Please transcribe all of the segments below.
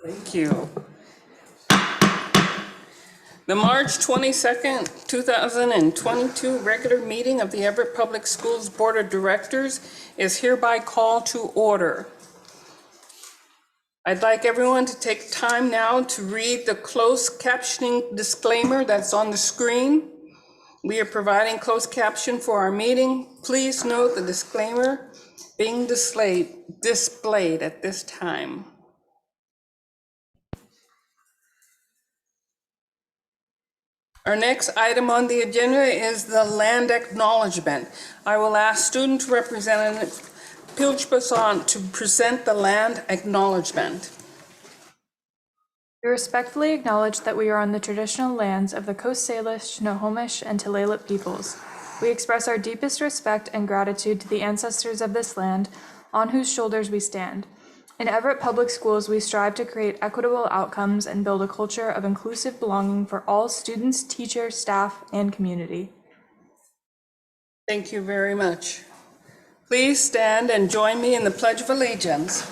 Thank you. The March 22nd, 2022 regular meeting of the Everett Public Schools Board of Directors is hereby called to order. I'd like everyone to take time now to read the closed captioning disclaimer that's on the screen. We are providing closed caption for our meeting. Please note the disclaimer being displayed at this time. Our next item on the agenda is the land acknowledgement. I will ask Student Representative Pilch-Basson to present the land acknowledgement. We respectfully acknowledge that we are on the traditional lands of the Coast Salish, Snohomish, and Tulalip peoples. We express our deepest respect and gratitude to the ancestors of this land, on whose shoulders we stand. In Everett Public Schools, we strive to create equitable outcomes and build a culture of inclusive belonging for all students, teachers, staff, and community. Thank you very much. Please stand and join me in the Pledge of Allegiance.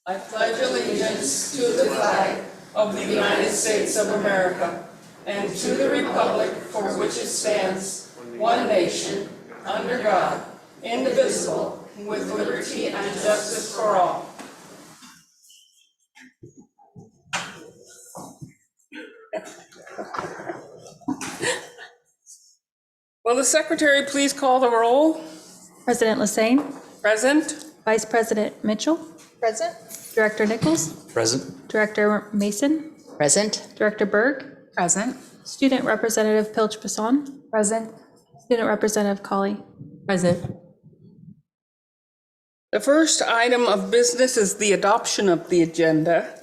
I pledge allegiance to the flag of the United States of America and to the republic for which it stands, one nation, under God, indivisible, with liberty and justice for all. Will the secretary please call the roll? President Lassane. Present. Vice President Mitchell. Present. Director Nichols. Present. Director Mason. Present. Director Berg. Present. Student Representative Pilch-Basson. Present. Student Representative Colley. Present. The first item of business is the adoption of the agenda.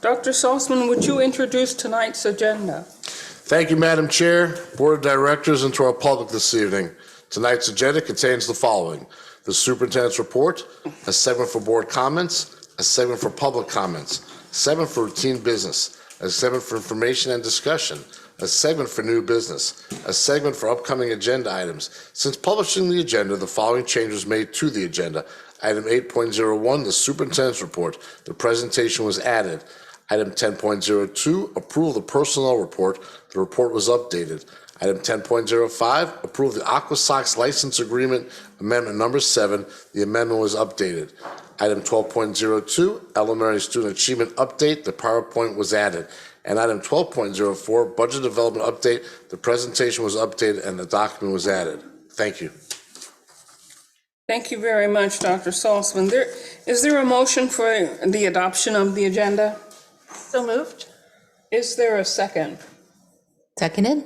Dr. Salzman, would you introduce tonight's agenda? Thank you, Madam Chair, Board of Directors, and to our public this evening. Tonight's agenda contains the following: the Superintendent's report, a segment for board comments, a segment for public comments, a segment for routine business, a segment for information and discussion, a segment for new business, a segment for upcoming agenda items. Since publishing the agenda, the following changes made to the agenda. Item 8.01, the Superintendent's report. The presentation was added. Item 10.02, approval of the personnel report. The report was updated. Item 10.05, approve the Aqua Sox license agreement, amendment number 7. The amendment was updated. Item 12.02, elementary student achievement update. The PowerPoint was added. And item 12.04, budget development update. The presentation was updated and the document was added. Thank you. Thank you very much, Dr. Salzman. Is there a motion for the adoption of the agenda? So moved. Is there a second? Seconded.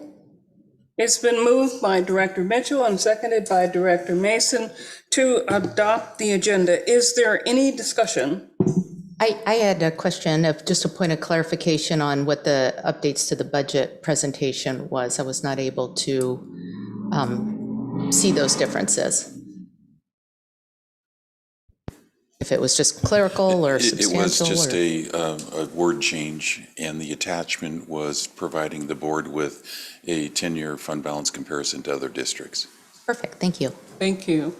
It's been moved by Director Mitchell and seconded by Director Mason to adopt the agenda. Is there any discussion? I had a question of just a point of clarification on what the updates to the budget presentation was. I was not able to see those differences. If it was just clerical or substantial? It was just a word change, and the attachment was providing the board with a 10-year fund balance comparison to other districts. Perfect, thank you. Thank you.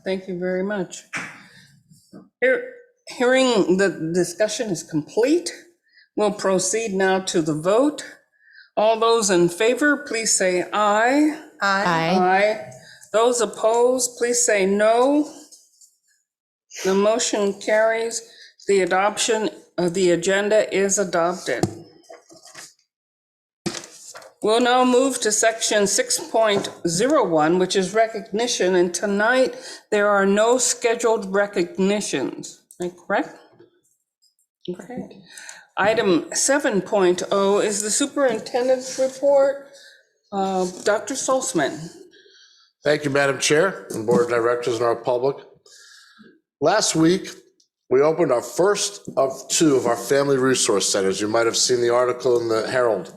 Thank you very much. Hearing the discussion is complete, we'll proceed now to the vote. All those in favor, please say aye. Aye. Aye. Those opposed, please say no. The motion carries. The adoption of the agenda is adopted. We'll now move to section 6.01, which is recognition, and tonight there are no scheduled recognitions. Am I correct? Okay. Item 7.0 is the superintendent's report. Dr. Salzman. Thank you, Madam Chair, and Board of Directors and our public. Last week, we opened our first of 2 of our family resource centers. You might have seen the article in the Herald.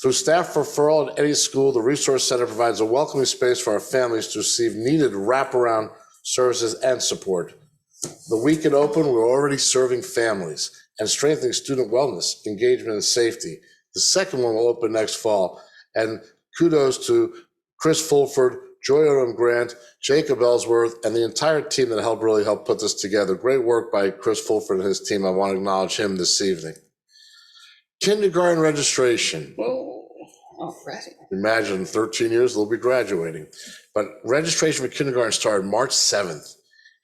Through staff referral at any school, the resource center provides a welcoming space for our families to receive needed wraparound services and support. The week it opened, we're already serving families and strengthening student wellness, engagement, and safety. The second one will open next fall. And kudos to Chris Fulford, Joy Odom Grant, Jacob Ellsworth, and the entire team that really helped put this together. Great work by Chris Fulford and his team. I want to acknowledge him this evening. Kindergarten registration. Whoa, all righty. Imagine in 13 years, they'll be graduating. But registration for kindergarten started March 7th.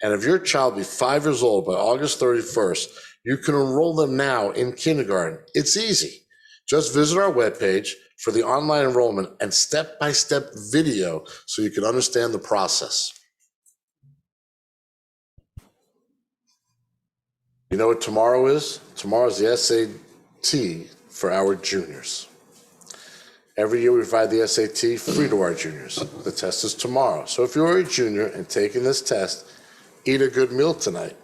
And if your child be 5 years old by August 31st, you can enroll them now in kindergarten. It's easy. Just visit our webpage for the online enrollment and step-by-step video so you can understand the process. You know what tomorrow is? Tomorrow is the SAT for our juniors. Every year we provide the SAT free to our juniors. The test is tomorrow. So if you're a junior and taking this test, eat a good meal tonight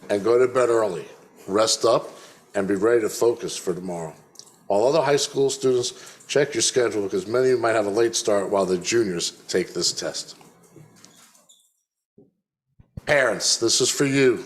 and go to bed early. Rest up and be ready to focus for tomorrow. All other high school students, check your schedule because many of you might have a late start while the juniors take this test. Parents, this is for you.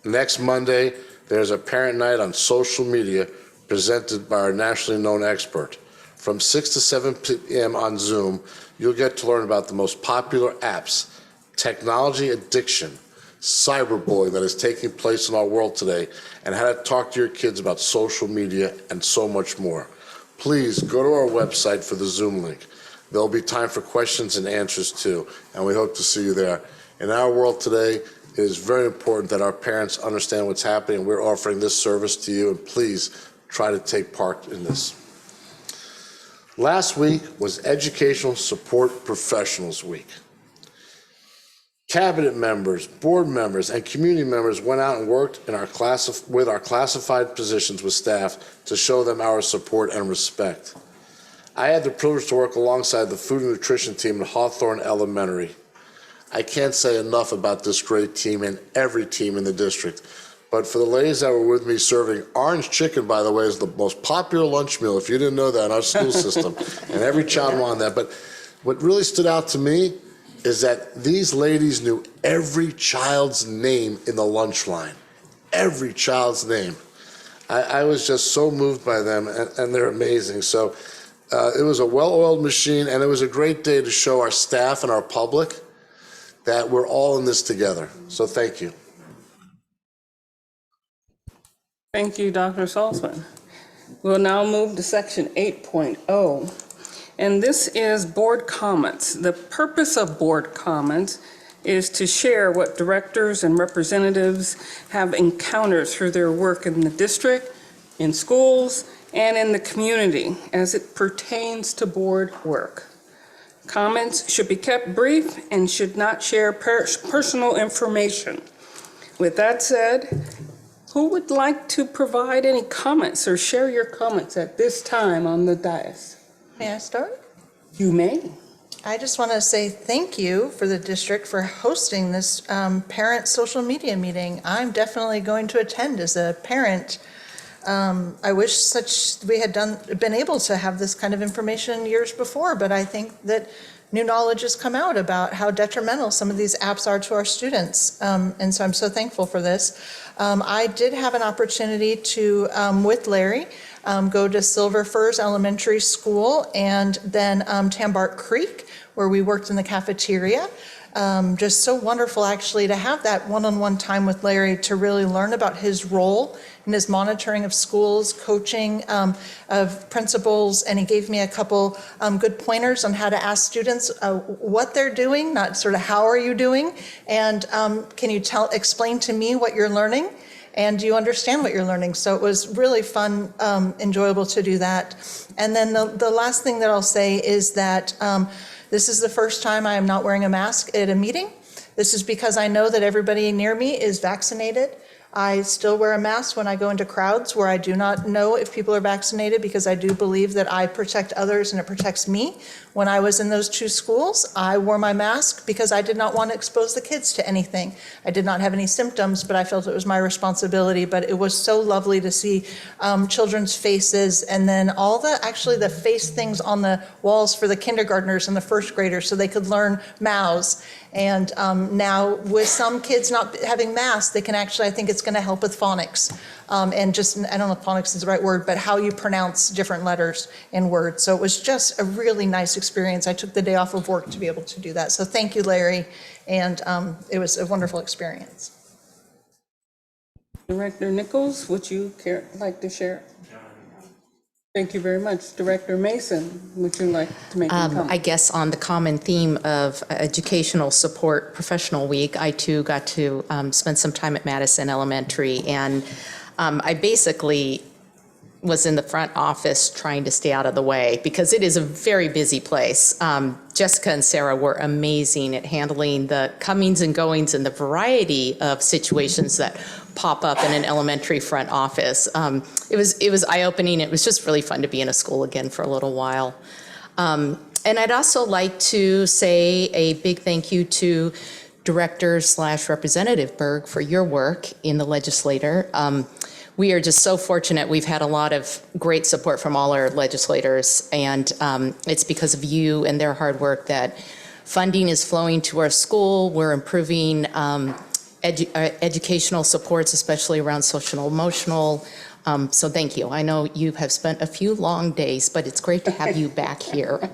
Next Monday, there's a parent night on social media presented by our nationally known expert. From 6 to 7 p.m. on Zoom, you'll get to learn about the most popular apps, technology addiction, cyberbullying that is taking place in our world today, and how to talk to your kids about social media and so much more. Please go to our website for the Zoom link. There'll be time for questions and answers too, and we hope to see you there. In our world today, it is very important that our parents understand what's happening. We're offering this service to you, and please try to take part in this. Last week was Educational Support Professionals Week. Cabinet members, board members, and community members went out and worked in with our classified positions with staff to show them our support and respect. I had the privilege to work alongside the food and nutrition team at Hawthorne Elementary. I can't say enough about this great team and every team in the district. But for the ladies that were with me serving orange chicken, by the way, is the most popular lunch meal, if you didn't know that, in our school system. And every child wanted that. But what really stood out to me is that these ladies knew every child's name in the lunch line. Every child's name. I was just so moved by them, and they're amazing. So it was a well-oiled machine, and it was a great day to show our staff and our public that we're all in this together. So thank you. Thank you, Dr. Saltzman. We'll now move to section 8.0. And this is board comments. The purpose of board comments is to share what directors and representatives have encountered through their work in the district, in schools, and in the community as it pertains to board work. Comments should be kept brief and should not share personal information. With that said, who would like to provide any comments or share your comments at this time on the dais? May I start? You may. I just want to say thank you for the district for hosting this parent social media meeting. I'm definitely going to attend as a parent. I wish we had been able to have this kind of information years before, but I think that new knowledge has come out about how detrimental some of these apps are to our students. And so I'm so thankful for this. I did have an opportunity to, with Larry, go to Silver Firs Elementary School and then Tambart Creek, where we worked in the cafeteria. Just so wonderful actually to have that one-on-one time with Larry to really learn about his role in his monitoring of schools, coaching of principals, and he gave me a couple good pointers on how to ask students what they're doing, not sort of how are you doing, and can you explain to me what you're learning, and do you understand what you're learning? So it was really fun, enjoyable to do that. And then the last thing that I'll say is that this is the first time I am not wearing a mask at a meeting. This is because I know that everybody near me is vaccinated. I still wear a mask when I go into crowds where I do not know if people are vaccinated because I do believe that I protect others and it protects me. When I was in those two schools, I wore my mask because I did not want to expose the kids to anything. I did not have any symptoms, but I felt it was my responsibility. But it was so lovely to see children's faces and then all the face things on the walls for the kindergartners and the first graders so they could learn mouths. And now with some kids not having masks, they can actually, I think it's going to help with phonics. And just, I don't know if phonics is the right word, but how you pronounce different letters in words. So it was just a really nice experience. I took the day off of work to be able to do that. So thank you, Larry. And it was a wonderful experience. Director Nichols, would you like to share? Thank you very much. Director Mason, would you like to make a comment? I guess on the common theme of Educational Support Professional Week, I too got to spend some time at Madison Elementary, and I basically was in the front office trying to stay out of the way because it is a very busy place. Jessica and Sarah were amazing at handling the comings and goings and the variety of situations that pop up in an elementary front office. It was eye-opening. It was just really fun to be in a school again for a little while. And I'd also like to say a big thank you to Director/Representative Berg for your work in the legislature. We are just so fortunate. We've had a lot of great support from all our legislators, and it's because of you and their hard work that funding is flowing to our school. We're improving educational supports, especially around social and emotional. So thank you. I know you have spent a few long days, but it's great to have you back here.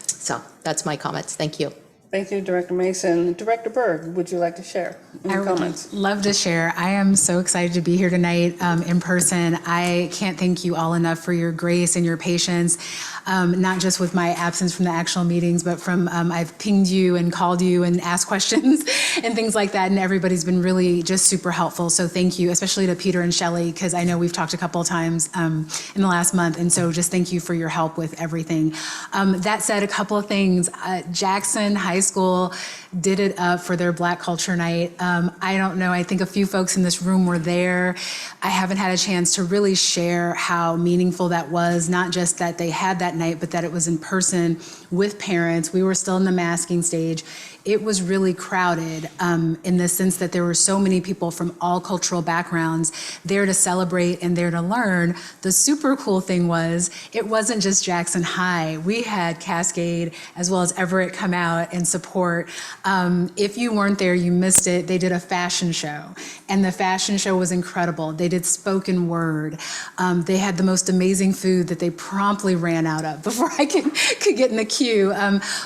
So that's my comments. Thank you. Thank you, Director Mason. Director Berg, would you like to share any comments? I would love to share. I am so excited to be here tonight in person. I can't thank you all enough for your grace and your patience, not just with my absence from the actual meetings, but from I've pinged you and called you and asked questions and things like that, and everybody's been really just super helpful. So thank you, especially to Peter and Shelley, because I know we've talked a couple of times in the last month, and so just thank you for your help with everything. That said, a couple of things. Jackson High School did it up for their Black Culture Night. I don't know, I think a few folks in this room were there. I haven't had a chance to really share how meaningful that was, not just that they had that night, but that it was in person with parents. We were still in the masking stage. It was really crowded in the sense that there were so many people from all cultural backgrounds there to celebrate and there to learn. The super cool thing was, it wasn't just Jackson High. We had Cascade as well as Everett come out and support. If you weren't there, you missed it. They did a fashion show, and the fashion show was incredible. They did spoken word. They had the most amazing food that they promptly ran out of before I could get in the queue.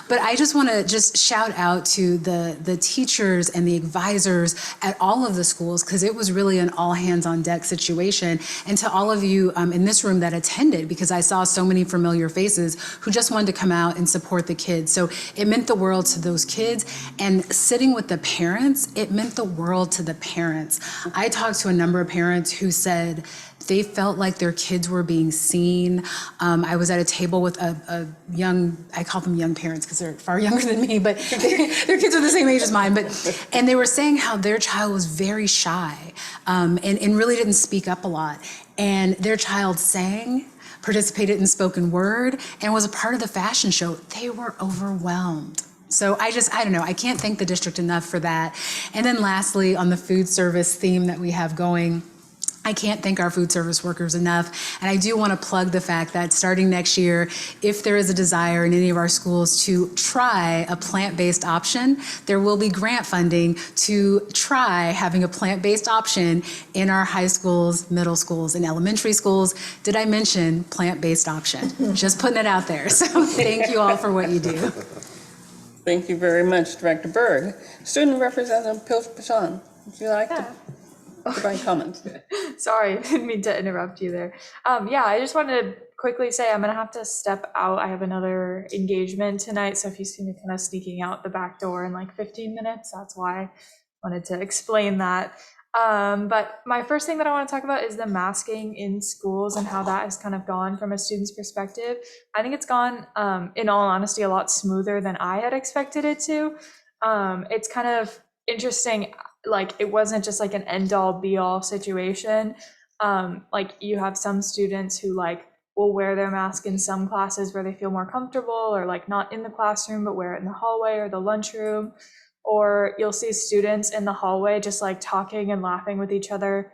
But I just want to just shout out to the teachers and the advisors at all of the schools, because it was really an all hands on deck situation, and to all of you in this room that attended, because I saw so many familiar faces who just wanted to come out and support the kids. So it meant the world to those kids, and sitting with the parents, it meant the world to the parents. I talked to a number of parents who said they felt like their kids were being seen. I was at a table with a young, I call them young parents because they're far younger than me, but their kids are the same age as mine. And they were saying how their child was very shy and really didn't speak up a lot. And their child sang, participated in spoken word, and was a part of the fashion show. They were overwhelmed. So I don't know, I can't thank the district enough for that. And then lastly, on the food service theme that we have going, I can't thank our food service workers enough. And I do want to plug the fact that starting next year, if there is a desire in any of our schools to try a plant-based option, there will be grant funding to try having a plant-based option in our high schools, middle schools, and elementary schools. Did I mention plant-based option? Just putting it out there. So thank you all for what you do. Thank you very much, Director Berg. Student Representative Pilch-Pashan, would you like to provide comments? Sorry, didn't mean to interrupt you there. I just wanted to quickly say I'm gonna have to step out. I have another engagement tonight, so if you see me kind of sneaking out the back door in like 15 minutes, that's why I wanted to explain that. But my first thing that I want to talk about is the masking in schools and how that has kind of gone from a student's perspective. I think it's gone, in all honesty, a lot smoother than I had expected it to. It's kind of interesting, like it wasn't just like an end-all be-all situation. Like you have some students who like will wear their mask in some classes where they feel more comfortable, or like not in the classroom but wear it in the hallway or the lunchroom. Or you'll see students in the hallway just like talking and laughing with each other,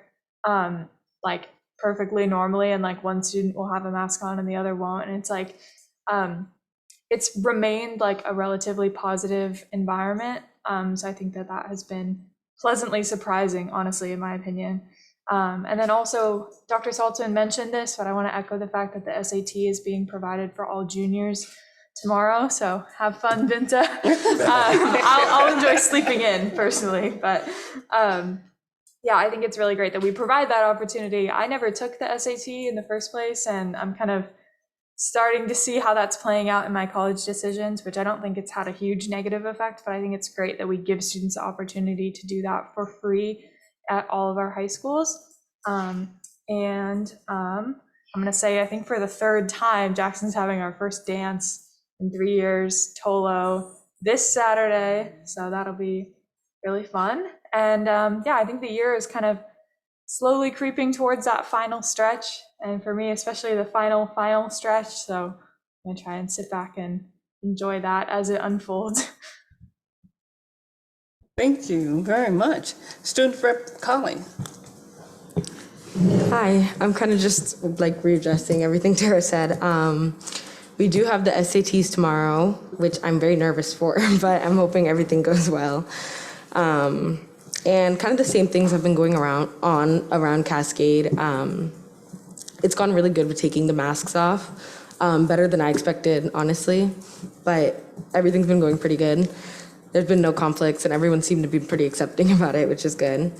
like perfectly normally, and like one student will have a mask on and the other won't, and it's like it's remained like a relatively positive environment. So I think that has been pleasantly surprising, honestly, in my opinion. And then also, Dr. Saltzman mentioned this, but I want to echo the fact that the SAT is being provided for all juniors tomorrow. So have fun, Vinta. I'll enjoy sleeping in personally, but yeah, I think it's really great that we provide that opportunity. I never took the SAT in the first place, and I'm kind of starting to see how that's playing out in my college decisions, which I don't think it's had a huge negative effect, but I think it's great that we give students the opportunity to do that for free at all of our high schools. I'm going to say, I think for the third time, Jackson's having our first dance in 3 years, Tolo, this Saturday. So that'll be really fun. And yeah, I think the year is kind of slowly creeping towards that final stretch. And for me, especially the final stretch. So I'm going to try and sit back and enjoy that as it unfolds. Thank you very much. Student Rep. Colleen. Hi, I'm kind of just like readjusting everything Tara said. We do have the SATs tomorrow, which I'm very nervous for, but I'm hoping everything goes well. And kind of the same things have been going around Cascade. It's gone really good with taking the masks off, better than I expected, honestly, but everything's been going pretty good. There's been no conflicts, and everyone seemed to be pretty accepting about it, which is good.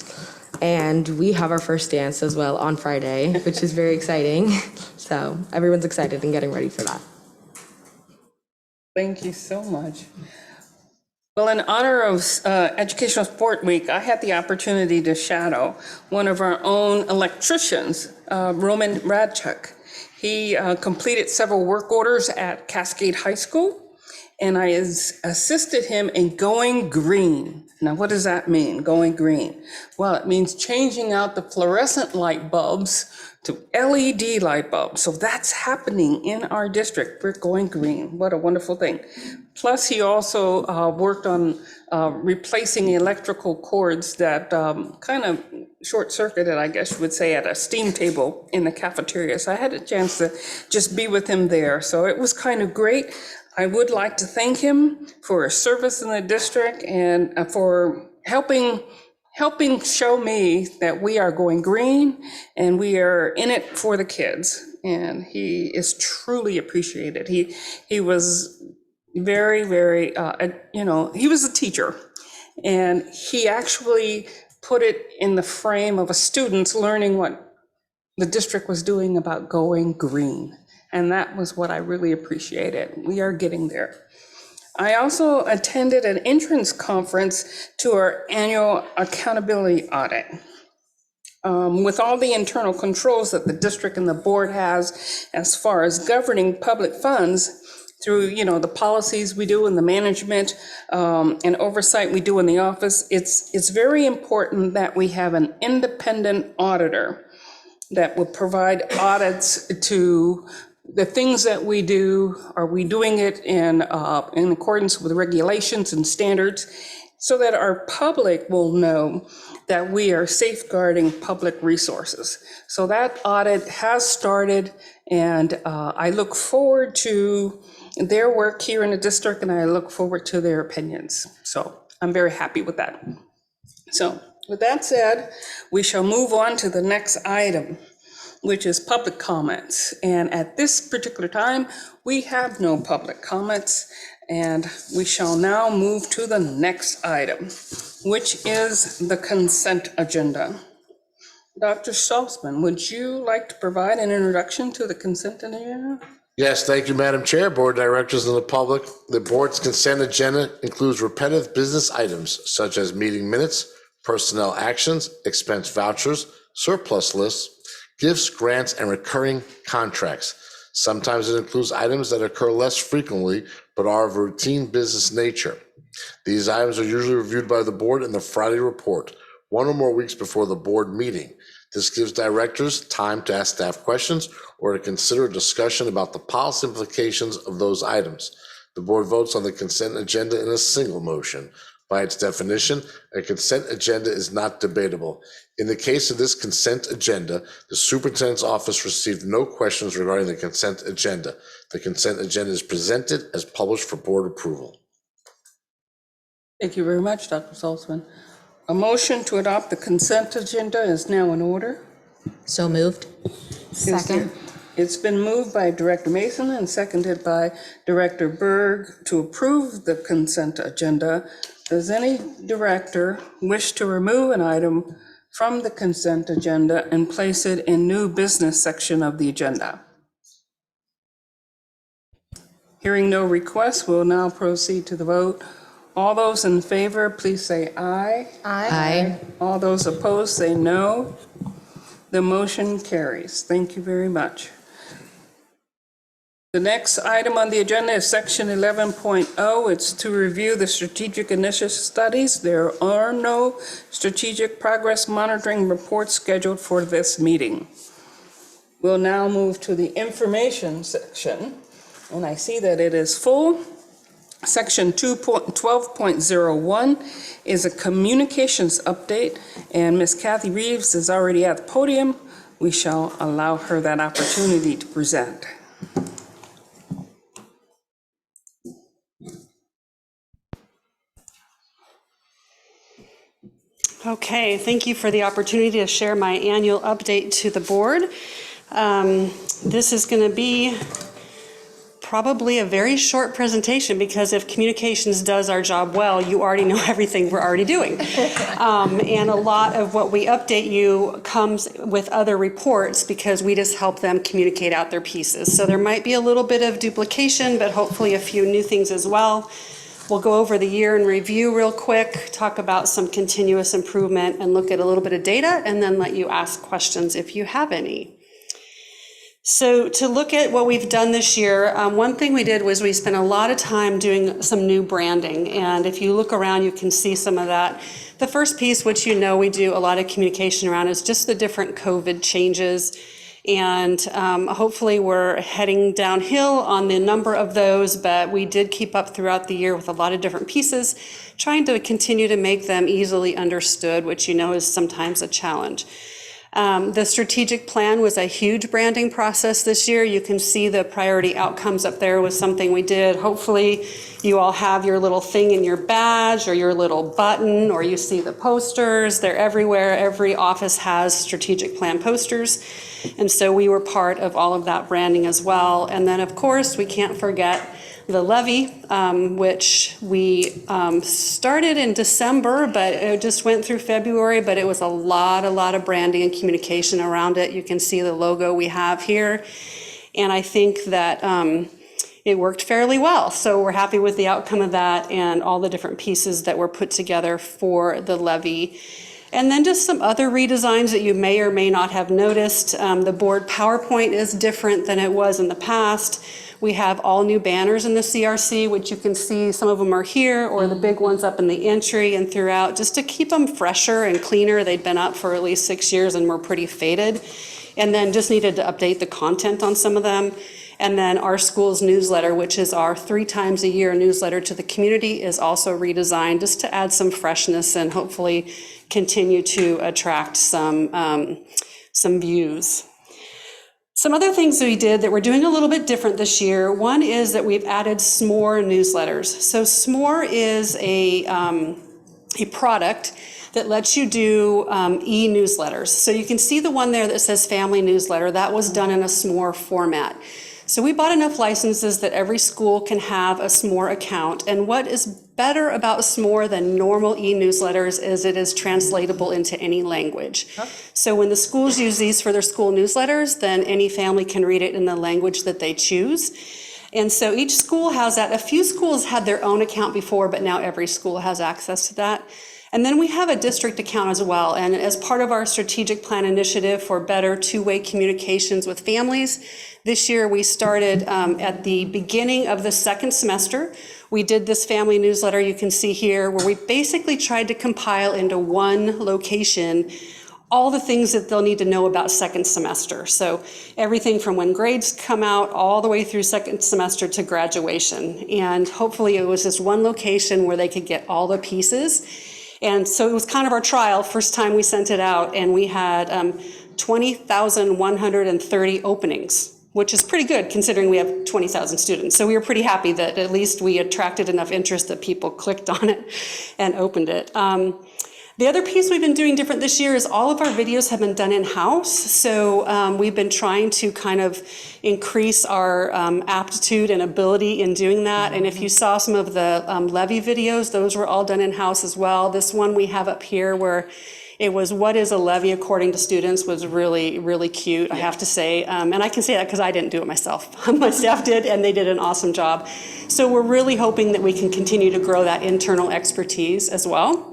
And we have our first dance as well on Friday, which is very exciting. So everyone's excited and getting ready for that. Thank you so much. Well, in honor of Educational Sport Week, I had the opportunity to shadow one of our own electricians, Roman Radchuk. He completed several work orders at Cascade High School, and I assisted him in going green. Now, what does that mean, going green? Well, it means changing out the fluorescent light bulbs to LED light bulbs. So that's happening in our district. We're going green. What a wonderful thing. Plus, he also worked on replacing electrical cords that kind of short-circuited, I guess you would say, at a steam table in the cafeteria. So I had a chance to just be with him there. So it was kind of great. I would like to thank him for his service in the district and for helping show me that we are going green and we are in it for the kids. And he is truly appreciated. He was very, very, he was a teacher, and he actually put it in the frame of a student's learning what the district was doing about going green. And that was what I really appreciated. We are getting there. I also attended an entrance conference to our annual accountability audit. With all the internal controls that the district and the board has as far as governing public funds through, the policies we do in the management and oversight we do in the office, it's very important that we have an independent auditor that will provide audits to the things that we do. Are we doing it in accordance with regulations and standards, so that our public will know that we are safeguarding public resources? So that audit has started, and I look forward to their work here in the district, and I look forward to their opinions. So I'm very happy with that. So with that said, we shall move on to the next item, which is public comments. And at this particular time, we have no public comments, and we shall now move to the next item, which is the consent agenda. Dr. Saltzman, would you like to provide an introduction to the consent agenda? Yes, thank you, Madam Chair, Board Directors, and the public. The board's consent agenda includes repetitive business items such as meeting minutes, personnel actions, expense vouchers, surplus lists, gifts, grants, and recurring contracts. Sometimes it includes items that occur less frequently but are of routine business nature. These items are usually reviewed by the board in the Friday report, 1 or more weeks before the board meeting. This gives directors time to ask staff questions or to consider a discussion about the policy implications of those items. The board votes on the consent agenda in a single motion. By its definition, a consent agenda is not debatable. In the case of this consent agenda, the superintendent's office received no questions regarding the consent agenda. The consent agenda is presented as published for board approval. Thank you very much, Dr. Saltzman. A motion to adopt the consent agenda is now in order. So moved. Second. It's been moved by Director Mason and seconded by Director Berg to approve the consent agenda. Does any director wish to remove an item from the consent agenda and place it in new business section of the agenda? Hearing no requests, we'll now proceed to the vote. All those in favor, please say aye. Aye. All those opposed, say no. The motion carries. Thank you very much. The next item on the agenda is section 11.0. It's to review the strategic initiative studies. There are no strategic progress monitoring reports scheduled for this meeting. We'll now move to the information section, and I see that it is full. Section 12.01 is a communications update, and Ms. Kathy Reeves is already at the podium. We shall allow her that opportunity to present. Okay, thank you for the opportunity to share my annual update to the board. This is going to be probably a very short presentation because if communications does our job well, you already know everything we're already doing. And a lot of what we update you comes with other reports because we just help them communicate out their pieces. So there might be a little bit of duplication, but hopefully a few new things as well. We'll go over the year in review real quick, talk about some continuous improvement, and look at a little bit of data, and then let you ask questions if you have any. So to look at what we've done this year, one thing we did was we spent a lot of time doing some new branding, and if you look around, you can see some of that. The first piece, which you know we do a lot of communication around, is just the different COVID changes. And hopefully we're heading downhill on the number of those, but we did keep up throughout the year with a lot of different pieces, trying to continue to make them easily understood, which you know is sometimes a challenge. The strategic plan was a huge branding process this year. You can see the priority outcomes up there was something we did. Hopefully you all have your little thing in your badge or your little button, or you see the posters. They're everywhere. Every office has strategic plan posters. And so we were part of all of that branding as well. And then of course we can't forget the levy, which we started in December, but it just went through February, but it was a lot of branding and communication around it. You can see the logo we have here. And I think that it worked fairly well. So we're happy with the outcome of that and all the different pieces that were put together for the levy. And then just some other redesigns that you may or may not have noticed. The board PowerPoint is different than it was in the past. We have all new banners in the CRC, which you can see some of them are here, or the big ones up in the entry and throughout, just to keep them fresher and cleaner. They'd been up for at least 6 years and were pretty faded. And then just needed to update the content on some of them. And then our school's newsletter, which is our 3 times a year newsletter to the community, is also redesigned just to add some freshness and hopefully continue to attract some views. Some other things that we did that we're doing a little bit different this year. One is that we've added SMORE newsletters. So SMORE is a product that lets you do e-newsletters. So you can see the one there that says family newsletter. That was done in a SMORE format. So we bought enough licenses that every school can have a SMORE account. And what is better about SMORE than normal e-newsletters is it is translatable into any language. So when the schools use these for their school newsletters, then any family can read it in the language that they choose. And so each school has that. A few schools had their own account before, but now every school has access to that. And then we have a district account as well. And as part of our strategic plan initiative for better two-way communications with families, this year we started at the beginning of the second semester. We did this family newsletter you can see here, where we basically tried to compile into one location all the things that they'll need to know about second semester. So everything from when grades come out all the way through second semester to graduation. And hopefully it was just one location where they could get all the pieces. And so it was kind of our trial, first time we sent it out, and we had 20,130 openings, which is pretty good considering we have 20,000 students. So we were pretty happy that at least we attracted enough interest that people clicked on it and opened it. The other piece we've been doing different this year is all of our videos have been done in-house. So we've been trying to kind of increase our aptitude and ability in doing that. And if you saw some of the levy videos, those were all done in-house as well. This one we have up here where it was what is a levy according to students was really, really cute, I have to say. And I can say that because I didn't do it myself. My staff did, and they did an awesome job. So we're really hoping that we can continue to grow that internal expertise as well.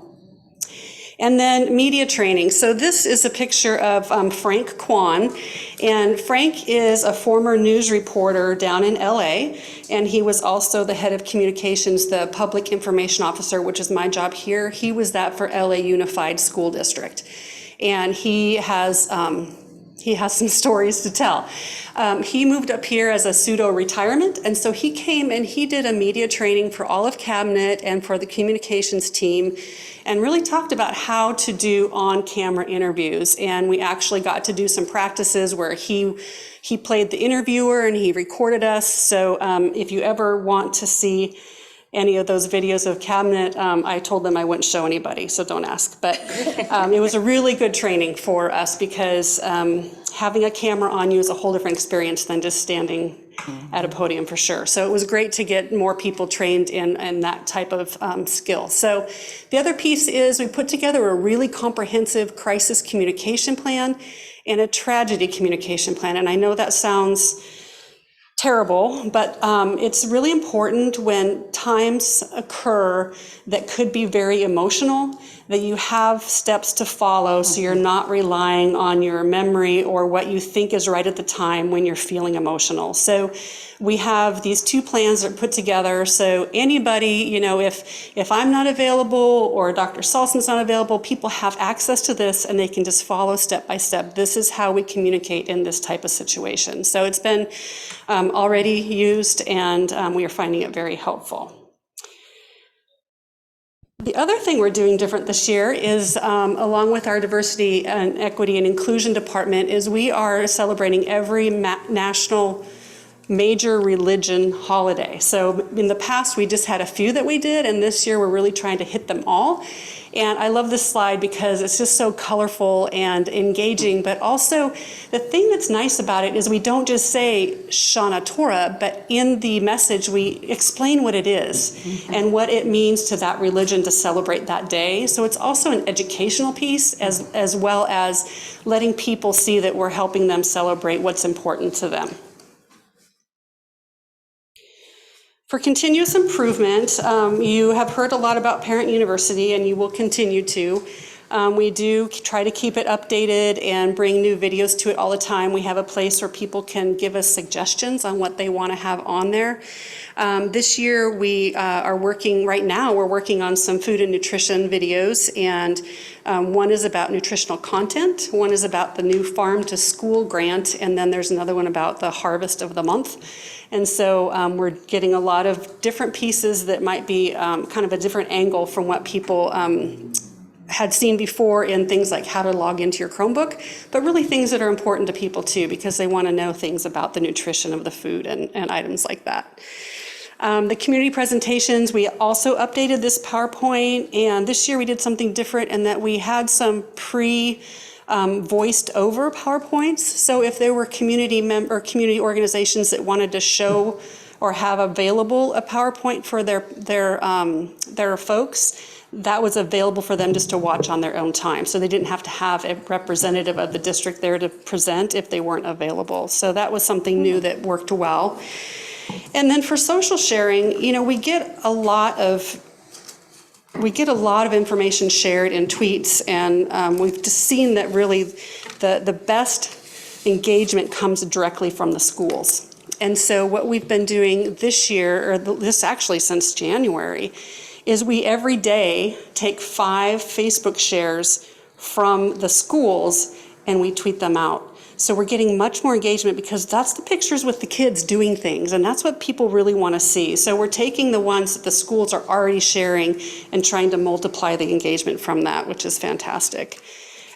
And then media training. So this is a picture of Frank Kwan. And Frank is a former news reporter down in LA. And he was also the head of communications, the public information officer, which is my job here. He was that for LA Unified School District. And he has some stories to tell. He moved up here as a pseudo-retirement, and so he came and he did a media training for all of Cabinet and for the communications team, and really talked about how to do on-camera interviews. And we actually got to do some practices where he played the interviewer and he recorded us. So if you ever want to see any of those videos of Cabinet, I told them I wouldn't show anybody, so don't ask. But it was a really good training for us because having a camera on you is a whole different experience than just standing at a podium for sure. So it was great to get more people trained in that type of skill. So the other piece is we put together a really comprehensive crisis communication plan and a tragedy communication plan. And I know that sounds terrible, but it's really important when times occur that could be very emotional, that you have steps to follow so you're not relying on your memory or what you think is right at the time when you're feeling emotional. So we have these two plans that are put together. So anybody, if I'm not available or Dr. Salson's not available, people have access to this and they can just follow step by step. This is how we communicate in this type of situation. So it's been already used, and we are finding it very helpful. The other thing we're doing different this year is, along with our diversity and equity and inclusion department, is we are celebrating every national major religion holiday. So in the past, we just had a few that we did, and this year we're really trying to hit them all. And I love this slide because it's just so colorful and engaging, but also the thing that's nice about it is we don't just say Shana Torah, but in the message we explain what it is and what it means to that religion to celebrate that day. So it's also an educational piece as well as letting people see that we're helping them celebrate what's important to them. For continuous improvement, you have heard a lot about Parent University, and you will continue to. We do try to keep it updated and bring new videos to it all the time. We have a place where people can give us suggestions on what they want to have on there. This year we are working, right now we're working on some food and nutrition videos, and one is about nutritional content, one is about the new Farm to School grant, and then there's another one about the harvest of the month. And so we're getting a lot of different pieces that might be kind of a different angle from what people had seen before in things like how to log into your Chromebook, but really things that are important to people too, because they want to know things about the nutrition of the food and items like that. The community presentations, we also updated this PowerPoint, and this year we did something different in that we had some voiced over PowerPoints. So if there were community organizations that wanted to show or have available a PowerPoint for their folks, that was available for them just to watch on their own time. So they didn't have to have a representative of the district there to present if they weren't available. So that was something new that worked well. And then for social sharing, we get a lot of information shared in tweets, and we've just seen that really the best engagement comes directly from the schools. And so what we've been doing this year, or this actually since January, is we every day take 5 Facebook shares from the schools and we tweet them out. So we're getting much more engagement because that's the pictures with the kids doing things, and that's what people really want to see. So we're taking the ones that the schools are already sharing and trying to multiply the engagement from that, which is fantastic.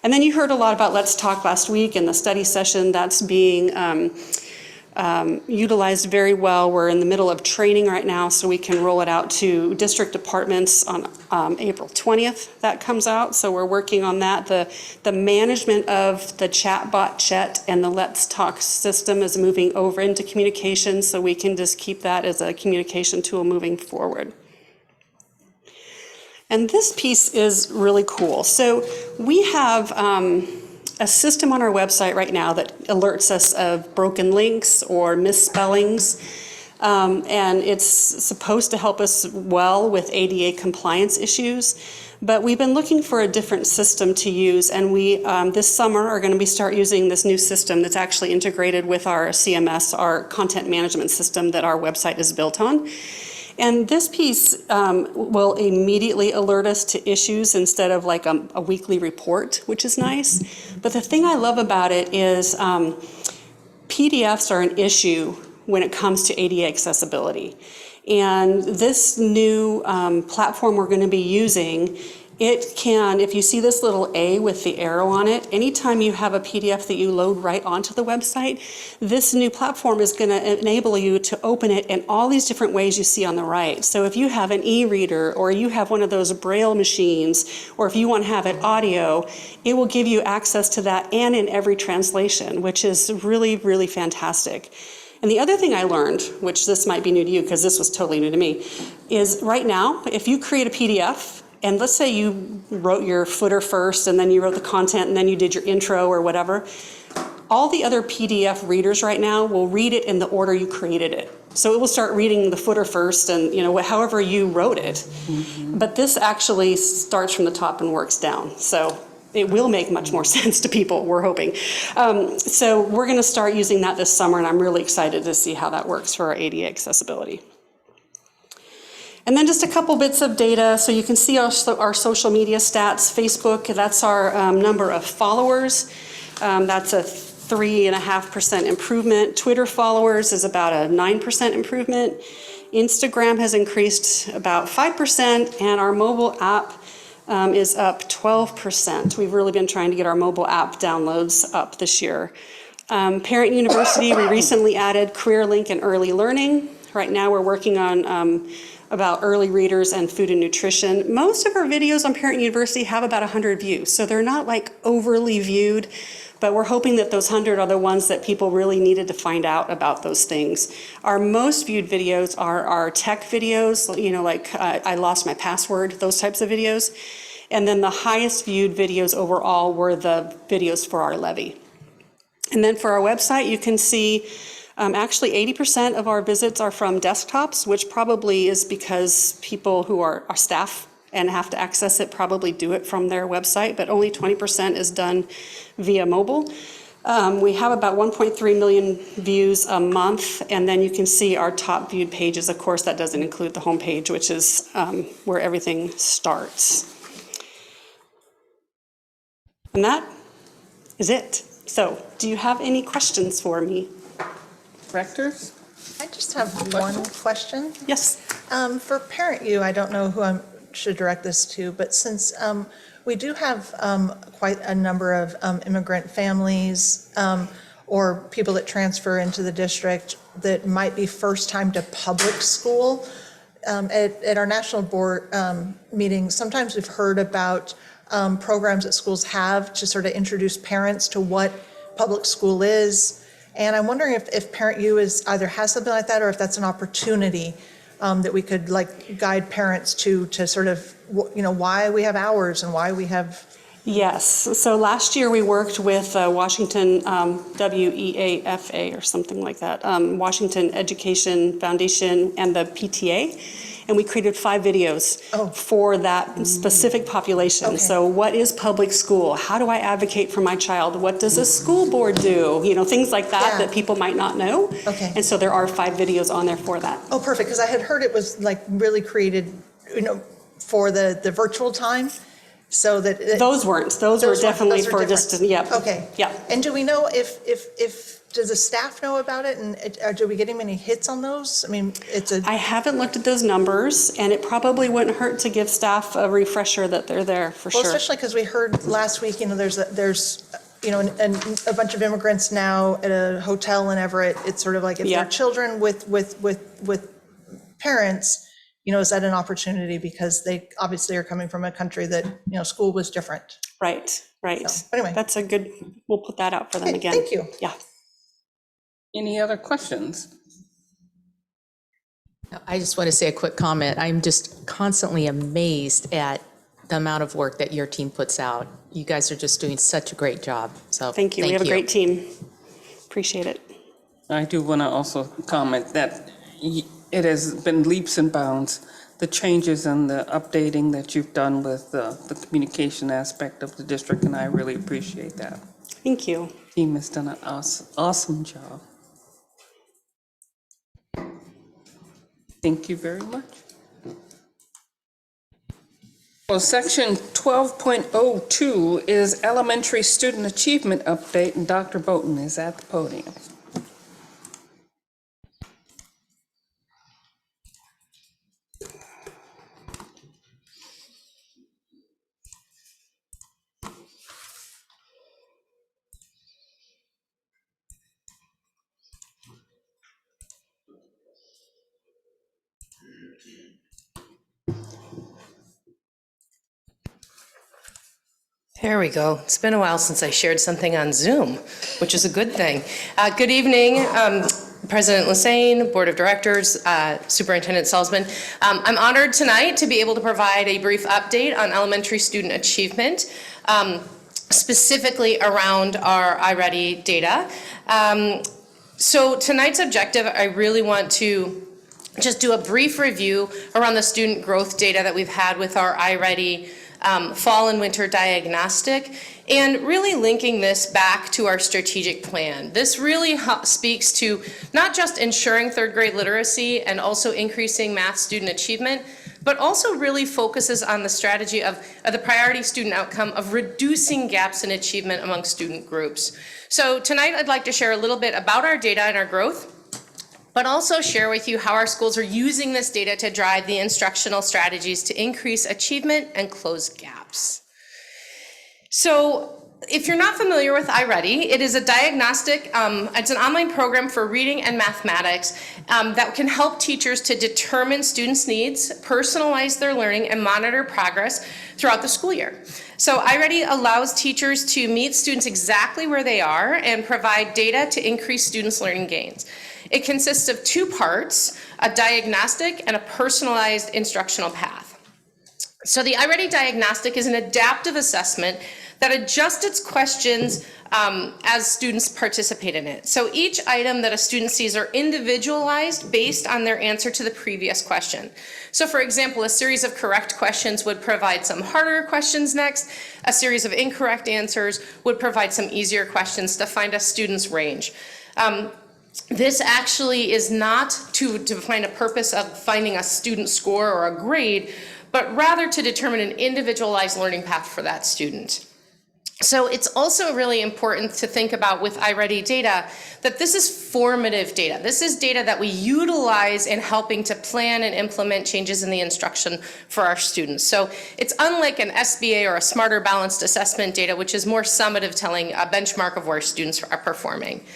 And then you heard a lot about Let's Talk last week and the study session that's being utilized very well. We're in the middle of training right now, so we can roll it out to district departments on April 20th. That comes out, so we're working on that. The management of the chatbot Chet and the Let's Talk system is moving over into communication, so we can just keep that as a communication tool moving forward. And this piece is really cool. So we have a system on our website right now that alerts us of broken links or misspellings. And it's supposed to help us well with ADA compliance issues. But we've been looking for a different system to use, and we this summer are going to start using this new system that's actually integrated with our CMS, our content management system that our website is built on. And this piece will immediately alert us to issues instead of like a weekly report, which is nice. But the thing I love about it is PDFs are an issue when it comes to ADA accessibility. And this new platform we're going to be using, it can, if you see this little A with the arrow on it, anytime you have a PDF that you load right onto the website, this new platform is going to enable you to open it in all these different ways you see on the right. So if you have an e-reader, or you have one of those Braille machines, or if you want to have it audio, it will give you access to that and in every translation, which is really, really fantastic. And the other thing I learned, which this might be new to you because this was totally new to me, is right now, if you create a PDF, and let's say you wrote your footer first, and then you wrote the content, and then you did your intro or whatever, all the other PDF readers right now will read it in the order you created it. So it will start reading the footer first, and however you wrote it. Mm-hmm. But this actually starts from the top and works down. So it will make much more sense to people, we're hoping. So we're going to start using that this summer, and I'm really excited to see how that works for our ADA accessibility. And then just a couple bits of data. So you can see our social media stats. Facebook, that's our number of followers. That's a 3.5% improvement. Twitter followers is about a 9% improvement. Instagram has increased about 5%, and our mobile app is up 12%. We've really been trying to get our mobile app downloads up this year. Parent University, we recently added Career Link and Early Learning. Right now we're working on about early readers and food and nutrition. Most of our videos on Parent University have about 100 views, so they're not like overly viewed, but we're hoping that those 100 are the ones that people really needed to find out about those things. Our most viewed videos are our tech videos, like I lost my password, those types of videos. And then the highest viewed videos overall were the videos for our levy. And then for our website, you can see actually 80% of our visits are from desktops, which probably is because people who are our staff and have to access it probably do it from their website, but only 20% is done via mobile. We have about 1.3 million views a month, and then you can see our top viewed pages. Of course, that doesn't include the home page, which is where everything starts. And that is it. So, do you have any questions for me? Directors? I just have one question. Yes. For Parent U, I don't know who I should direct this to, but since we do have quite a number of immigrant families or people that transfer into the district that might be first time to public school, at our national board meeting, sometimes we've heard about programs that schools have to sort of introduce parents to what public school is. And I'm wondering if Parent U either has something like that, or if that's an opportunity that we could guide parents to sort of, why we have hours and why we have. Yes. So last year we worked with Washington WEAFA or something like that, Washington Education Foundation and the PTA. And we created 5 videos for that specific population. Okay. So what is public school? How do I advocate for my child? What does a school board do? Things like that that people might not know. Okay. And so there are 5 videos on there for that. Oh, perfect, because I had heard it was really created, for the virtual time. So that. Those weren't. Those were definitely those are for different. distance. Yep. Okay. Yeah. And do we know does the staff know about it, and do we getting many hits on those? I mean, I haven't looked at those numbers, and it probably wouldn't hurt to give staff a refresher that they're there for well, sure. especially because we heard last week, there's a bunch of immigrants now at a hotel in Everett. It's sort of like if Yeah. they're children with parents, is that an opportunity because they obviously are coming from a country that, school was different. Right. So, anyway. That's a good, we'll put that out for them Okay, again. thank you. Yeah. Any other questions? I just want to say a quick comment. I'm just constantly amazed at the amount of work that your team puts out. You guys are just doing such a great job. So Thank you. We have a great team. Appreciate it. I do want to also comment that it has been leaps and bounds, the changes and the updating that you've done with the communication aspect of the district, and I really appreciate that. Thank you. Team has done an awesome job. Thank you very much. Well, section 12.02 is elementary student achievement update, and Dr. Boughton is at the podium. There we go. It's been a while since I shared something on Zoom, which is a good thing. Good evening, President Lassane, Board of Directors, Superintendent Salzman. I'm honored tonight to be able to provide a brief update on elementary student achievement, specifically around our iReady data. So tonight's objective, I really want to just do a brief review around the student growth data that we've had with our iReady fall and winter diagnostic, and really linking this back to our strategic plan. This really speaks to not just ensuring third grade literacy and also increasing math student achievement, but also really focuses on the strategy of the priority student outcome of reducing gaps in achievement among student groups. So tonight I'd like to share a little bit about our data and our growth, but also share with you how our schools are using this data to drive the instructional strategies to increase achievement and close gaps. So if you're not familiar with iReady, it is a diagnostic, it's an online program for reading and mathematics that can help teachers to determine students' needs, personalize their learning, and monitor progress throughout the school year. So iReady allows teachers to meet students exactly where they are and provide data to increase students' learning gains. It consists of two parts, a diagnostic and a personalized instructional path. So the iReady Diagnostic is an adaptive assessment that adjusts its questions as students participate in it. So each item that a student sees are individualized based on their answer to the previous question. So for example, a series of correct questions would provide some harder questions next. A series of incorrect answers would provide some easier questions to find a student's range. This actually is not to define a purpose of finding a student score or a grade, but rather to determine an individualized learning path for that student. So it's also really important to think about with iReady data that this is formative data. This is data that we utilize in helping to plan and implement changes in the instruction for our students. So it's unlike an SBA or a Smarter Balanced Assessment data, which is more summative, telling a benchmark of where students are performing.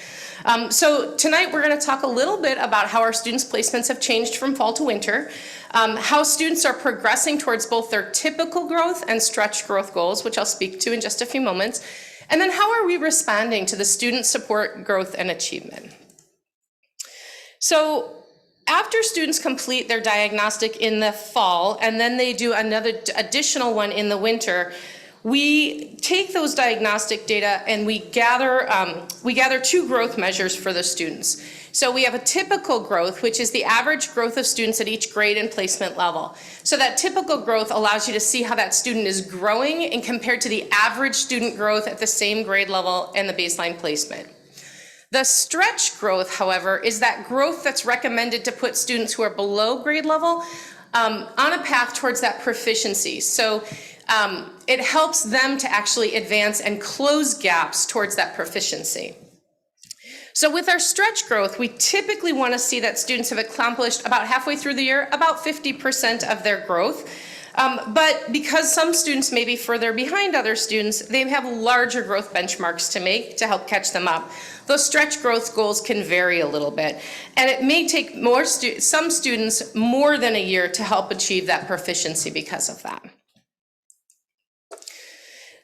So tonight we're going to talk a little bit about how our students' placements have changed from fall to winter, how students are progressing towards both their typical growth and stretch growth goals, which I'll speak to in just a few moments, and then how are we responding to the student support, growth, and achievement. So after students complete their diagnostic in the fall, and then they do another additional one in the winter, we take those diagnostic data and we gather two growth measures for the students. So we have a typical growth, which is the average growth of students at each grade and placement level. So that typical growth allows you to see how that student is growing and compared to the average student growth at the same grade level and the baseline placement. The stretch growth, however, is that growth that's recommended to put students who are below grade level on a path towards that proficiency. So it helps them to actually advance and close gaps towards that proficiency. So with our stretch growth, we typically want to see that students have accomplished about halfway through the year, about 50% of their growth. But because some students may be further behind other students, they have larger growth benchmarks to make to help catch them up. Those stretch growth goals can vary a little bit, and it may take some students more than a year to help achieve that proficiency because of that.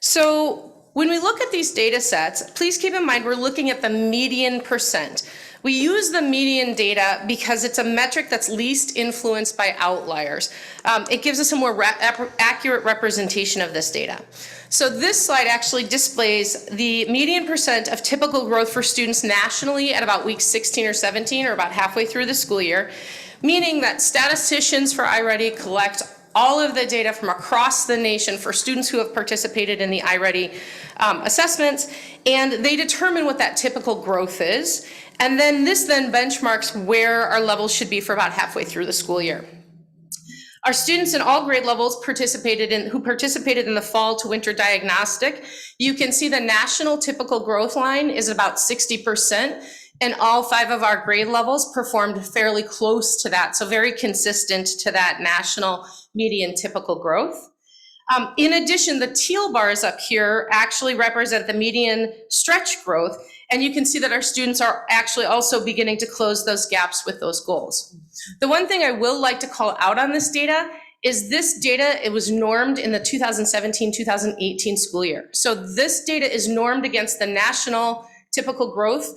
So when we look at these data sets, please keep in mind we're looking at the median percent. We use the median data because it's a metric that's least influenced by outliers. It gives us a more accurate representation of this data. So this slide actually displays the median percent of typical growth for students nationally at about week 16 or 17, or about halfway through the school year, meaning that statisticians for iReady collect all of the data from across the nation for students who have participated in the iReady assessments, and they determine what that typical growth is. And then this benchmarks where our levels should be for about halfway through the school year. Our students in all grade levels who participated in the fall to winter diagnostic, you can see the national typical growth line is about 60%, and all 5 of our grade levels performed fairly close to that, so very consistent to that national median typical growth. In addition, the teal bars up here actually represent the median stretch growth, and you can see that our students are actually also beginning to close those gaps with those goals. The one thing I will like to call out on this data is this data, it was normed in the 2017-2018 school year. So this data is normed against the national typical growth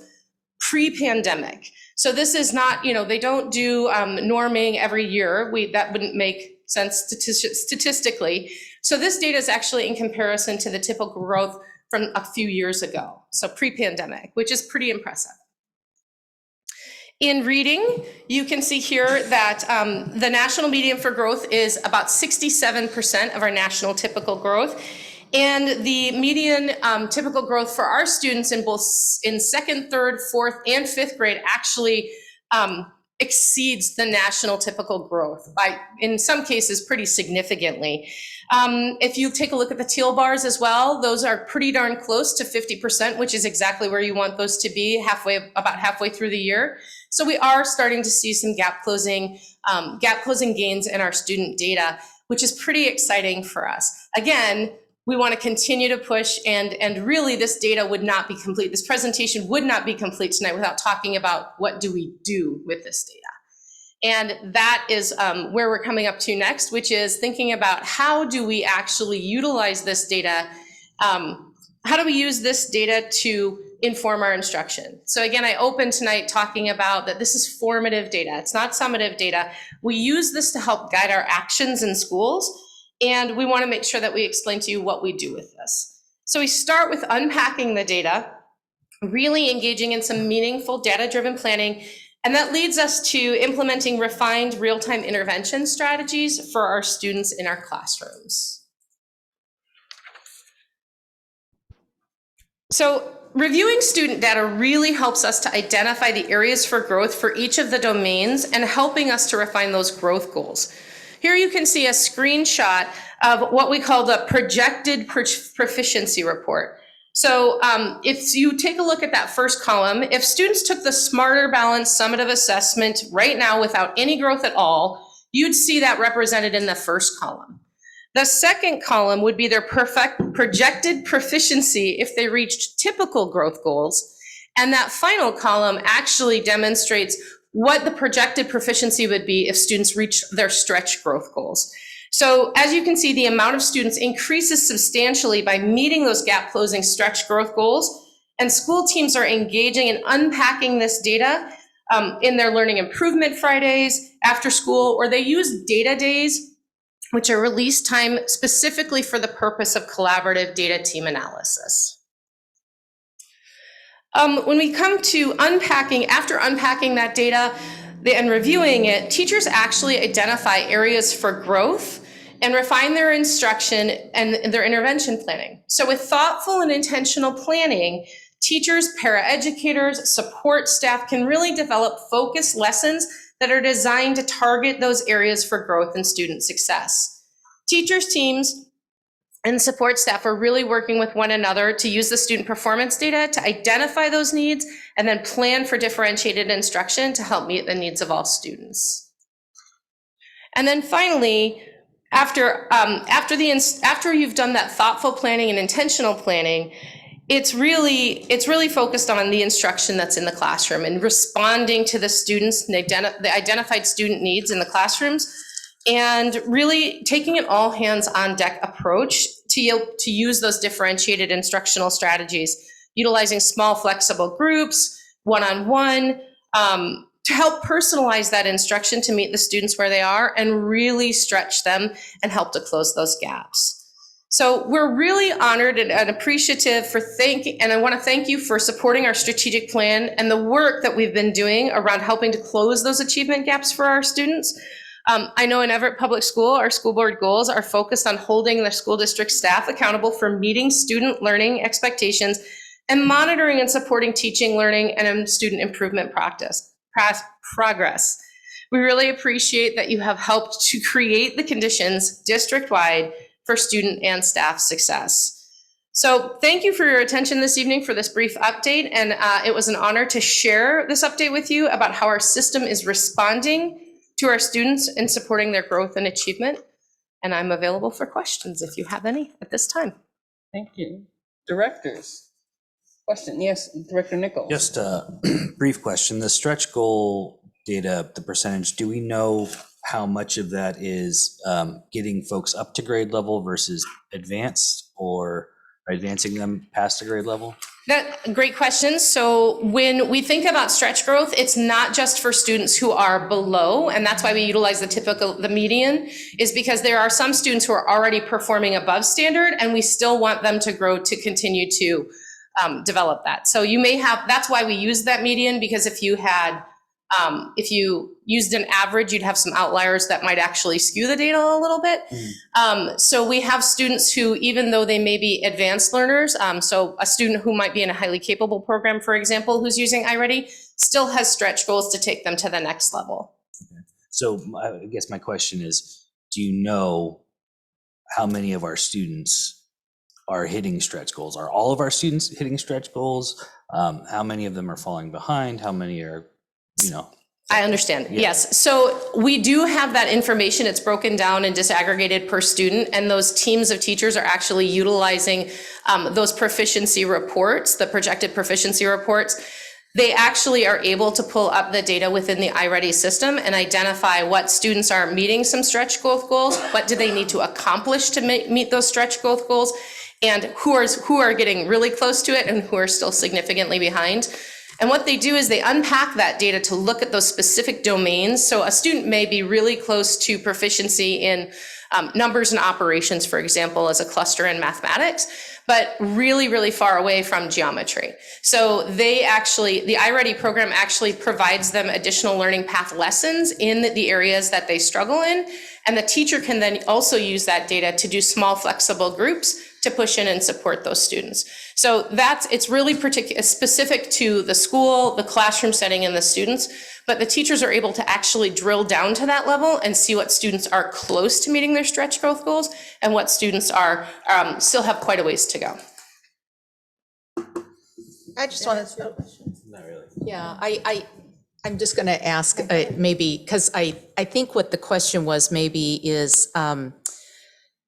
pre-pandemic. So this is not, they don't do norming every year. That wouldn't make sense statistically. So this data is actually in comparison to the typical growth from a few years ago, so pre-pandemic, which is pretty impressive. In reading, you can see here that the national median for growth is about 67% of our national typical growth. And the median typical growth for our students in both second, third, fourth, and fifth grade actually exceeds the national typical growth by, in some cases, pretty significantly. If you take a look at the teal bars as well, those are pretty darn close to 50%, which is exactly where you want those to be about halfway through the year. So we are starting to see some gap closing gains in our student data, which is pretty exciting for us. Again, we want to continue to push, and really this data would not be complete. This presentation would not be complete tonight without talking about what do we do with this data. And that is where we're coming up to next, which is thinking about how do we actually utilize this data? How do we use this data to inform our instruction? So again, I opened tonight talking about that this is formative data. It's not summative data. We use this to help guide our actions in schools. And we want to make sure that we explain to you what we do with this. So we start with unpacking the data, really engaging in some meaningful data-driven planning, and that leads us to implementing refined real-time intervention strategies for our students in our classrooms. So reviewing student data really helps us to identify the areas for growth for each of the domains and helping us to refine those growth goals. Here you can see a screenshot of what we call the projected proficiency report. So if you take a look at that first column, if students took the Smarter Balanced Summative Assessment right now without any growth at all, you'd see that represented in the first column. The second column would be their projected proficiency if they reached typical growth goals. And that final column actually demonstrates what the projected proficiency would be if students reached their stretch growth goals. So as you can see, the amount of students increases substantially by meeting those gap closing stretch growth goals, and school teams are engaging and unpacking this data in their Learning Improvement Fridays, after school, or they use data days, which are release time specifically for the purpose of collaborative data team analysis. When we come to after unpacking that data and reviewing it, teachers actually identify areas for growth and refine their instruction and their intervention planning. So with thoughtful and intentional planning, teachers, paraeducators, support staff can really develop focused lessons that are designed to target those areas for growth and student success. Teachers' teams and support staff are really working with one another to use the student performance data to identify those needs and then plan for differentiated instruction to help meet the needs of all students. And then finally, after you've done that thoughtful planning and intentional planning, it's really focused on the instruction that's in the classroom and responding to the students, the identified student needs in the classrooms, and really taking an all hands on deck approach to use those differentiated instructional strategies, utilizing small flexible groups, one-on-one, to help personalize that instruction to meet the students where they are and really stretch them and help to close those gaps. So we're really honored and appreciative and I want to thank you for supporting our strategic plan and the work that we've been doing around helping to close those achievement gaps for our students. I know in Everett Public School, our school board goals are focused on holding the school district staff accountable for meeting student learning expectations and monitoring and supporting teaching, learning, and student improvement progress. We really appreciate that you have helped to create the conditions district-wide for student and staff success. So thank you for your attention this evening for this brief update. And it was an honor to share this update with you about how our system is responding to our students and supporting their growth and achievement. And I'm available for questions if you have any at this time. Thank you. Directors, question, yes, Director Nichols. Just a brief question. The stretch goal data, the percentage, do we know how much of that is getting folks up to grade level versus advanced or advancing them past the grade level? Great question. So when we think about stretch growth, it's not just for students who are below, and that's why we utilize the median, is because there are some students who are already performing above standard, and we still want them to grow to continue to develop that. So you may have, that's why we use that median, because if you used an average, you'd have some outliers that might actually skew the data a little bit. So we have students who, even though they may be advanced learners, so a student who might be in a highly capable program, for example, who's using iReady, still has stretch goals to take them to the next level. Okay. So I guess my question is, do you know how many of our students are hitting stretch goals? Are all of our students hitting stretch goals? How many of them are falling behind? How many are, I understand. Yeah. Yes. So we do have that information. It's broken down and disaggregated per student. And those teams of teachers are actually utilizing those proficiency reports, the projected proficiency reports. They actually are able to pull up the data within the iReady system and identify what students are meeting some stretch growth goals, what do they need to accomplish to meet those stretch growth goals, and who are getting really close to it and who are still significantly behind. And what they do is they unpack that data to look at those specific domains. So a student may be really close to proficiency in numbers and operations, for example, as a cluster in mathematics, but really, really far away from geometry. So the iReady program actually provides them additional learning path lessons in the areas that they struggle in. And the teacher can then also use that data to do small flexible groups to push in and support those students. So it's really specific to the school, the classroom setting, and the students, but the teachers are able to actually drill down to that level and see what students are close to meeting their stretch growth goals and what students are still have quite a ways to go. I just wanted to. Not really. Yeah, I'm just going to ask maybe, because I think what the question was maybe is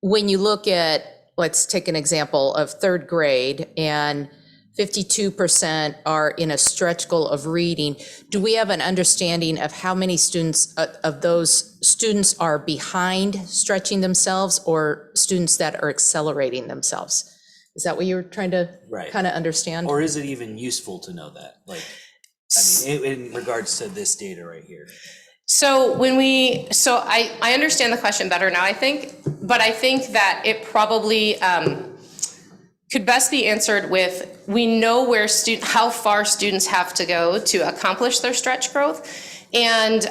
when you look at, let's take an example of third grade and 52% are in a stretch goal of reading. Do we have an understanding of how many students of those students are behind stretching themselves or students that are accelerating themselves? Is that what you were trying to kind of understand? Or is it even useful to know that? Like, I mean, in regards to this data right here. So I understand the question better now, I think, but I think that it probably could best be answered with, we know how far students have to go to accomplish their stretch growth. And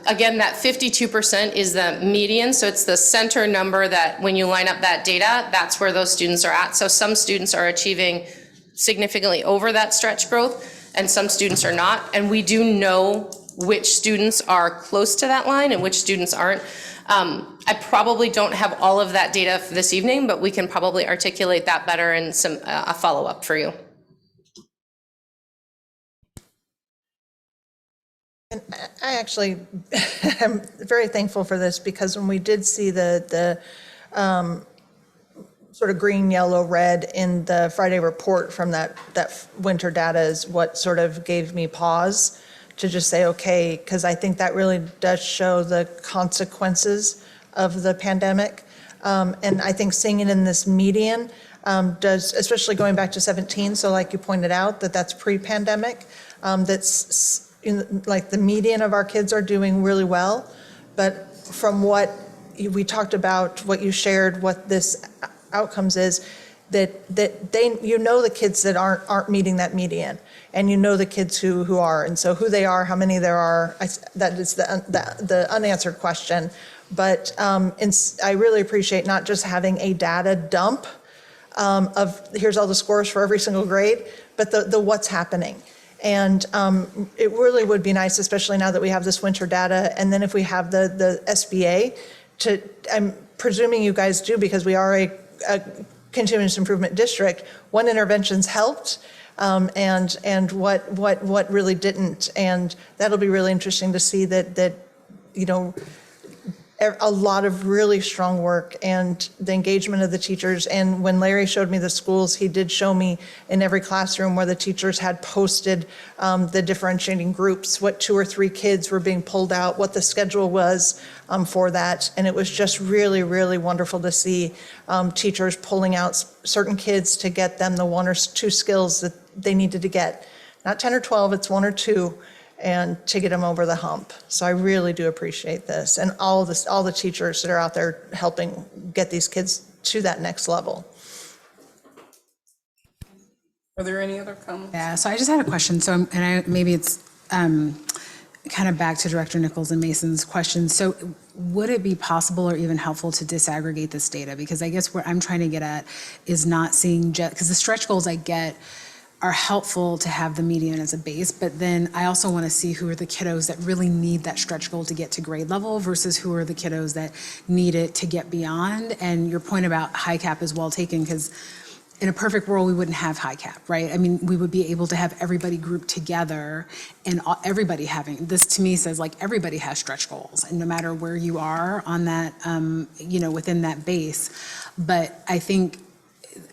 again, that 52% is the median. So it's the center number that when you line up that data, that's where those students are at. So some students are achieving significantly over that stretch growth and some students are not. And we do know which students are close to that line and which students aren't. I probably don't have all of that data for this evening, but we can probably articulate that better in a follow-up for you. And I actually am very thankful for this, because when we did see the sort of green, yellow, red in the Friday report from that winter data is what sort of gave me pause to just say, okay, because I think that really does show the consequences of the pandemic. And I think seeing it in this median does, especially going back to 17, so like you pointed out, that's pre-pandemic, that's like the median of our kids are doing really well. But from what we talked about, what you shared, what this outcomes is, that they, you know, the kids that aren't meeting that median, and you know the kids who are, and so who they are, how many there are, that is the unanswered question. But I really appreciate not just having a data dump of here's all the scores for every single grade, but the what's happening. And it really would be nice, especially now that we have this winter data, and then if we have the SBA, I'm presuming you guys do, because we are a continuous improvement district, what interventions helped, and what really didn't. And that'll be really interesting to see that you know, a lot of really strong work and the engagement of the teachers. And when Larry showed me the schools, he did show me in every classroom where the teachers had posted the differentiating groups, what 2 or 3 kids were being pulled out, what the schedule was for that. And it was just really, really wonderful to see teachers pulling out certain kids to get them the 1 or 2 skills that they needed to get. Not 10 or 12, it's 1 or 2. And to get them over the hump. So I really do appreciate this, and all the teachers that are out there helping get these kids to that next level. Are there any other comments? Yeah, so I just had a question. So, maybe it's kind of back to Director Nichols and Mason's question. So would it be possible or even helpful to disaggregate this data? Because I guess what I'm trying to get at is not seeing just, because the stretch goals I get are helpful to have the median as a base, but then I also want to see who are the kiddos that really need that stretch goal to get to grade level versus who are the kiddos that need it to get beyond. And your point about high cap is well taken, because in a perfect world, we wouldn't have high cap, right? I mean, we would be able to have everybody grouped together and everybody having, this to me says like everybody has stretch goals, and no matter where you are on that, you know, within that base. But I think,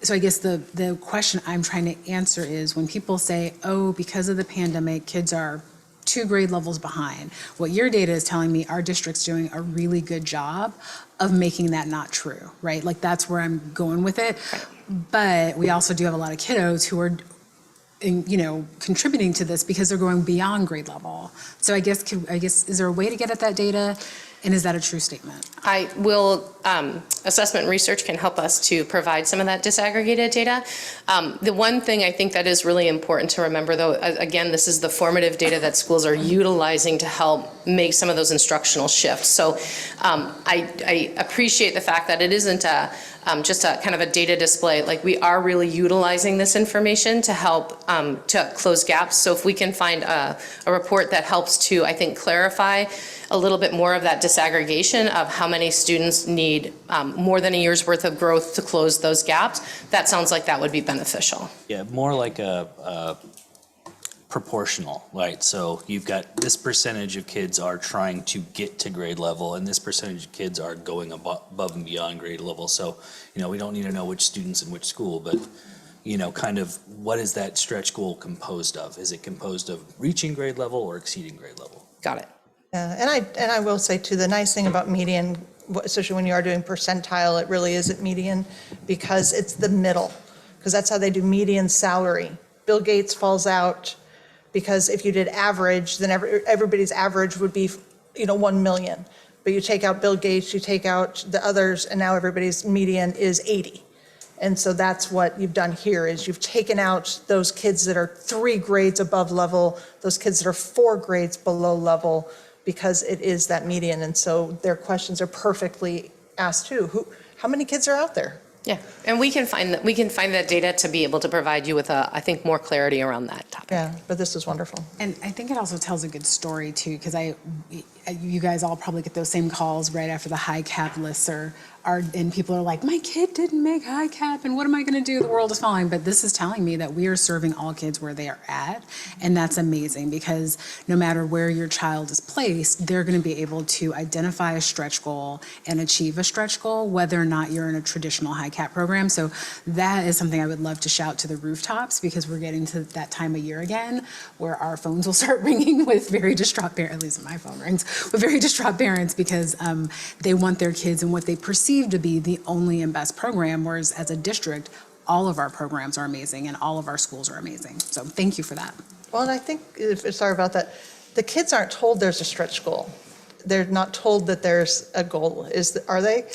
so I guess the question I'm trying to answer is when people say, oh, because of the pandemic, kids are 2 grade levels behind. What your data is telling me, our district's doing a really good job of making that not true, right? Like that's where I'm going with it. But we also do have a lot of kiddos who are, you know, contributing to this because they're going beyond grade level. So I guess is there a way to get at that data? And is that a true statement? I will, assessment research can help us to provide some of that disaggregated data. The one thing I think that is really important to remember, though, again, this is the formative data that schools are utilizing to help make some of those instructional shifts. So I appreciate the fact that it isn't just a kind of a data display. Like, we are really utilizing this information to help to close gaps. So if we can find a report that helps to, I think, clarify a little bit more of that disaggregation of how many students need more than a year's worth of growth to close those gaps, that sounds like that would be beneficial. Yeah, more like a proportional, right? So you've got this percentage of kids are trying to get to grade level, and this percentage of kids are going above and beyond grade level. So, you know, we don't need to know which students in which school, but, you know, kind of what is that stretch goal composed of? Is it composed of reaching grade level or exceeding grade level? Got it. Yeah, and I will say too, the nice thing about median, especially when you are doing percentile, it really isn't median, because it's the middle, because that's how they do median salary. Bill Gates falls out because if you did average, then everybody's average would be, you know, 1 million. But you take out Bill Gates, you take out the others, and now everybody's median is 80. And so that's what you've done here, is you've taken out those kids that are 3 grades above level, those kids that are 4 grades below level, because it is that median. And so their questions are perfectly asked too. How many kids are out there? Yeah, and we can find that data to be able to provide you with I think more clarity around that topic. Yeah, but this is wonderful. And I think it also tells a good story too, because you guys all probably get those same calls right after the high cap lists and people are like, my kid didn't make high cap, and what am I going to do? The world is falling. But this is telling me that we are serving all kids where they are at, and that's amazing because no matter where your child is placed, they're going to be able to identify a stretch goal and achieve a stretch goal, whether or not you're in a traditional high cap program. So that is something I would love to shout to the rooftops, because we're getting to that time of year again where our phones will start ringing with very distraught parents, at least my phone rings, with very distraught parents because they want their kids in what they perceive to be the only and best program, whereas as a district, all of our programs are amazing and all of our schools are amazing. So thank you for that. Well, and I think, sorry about that, the kids aren't told there's a stretch goal. They're not told that there's a goal, are they?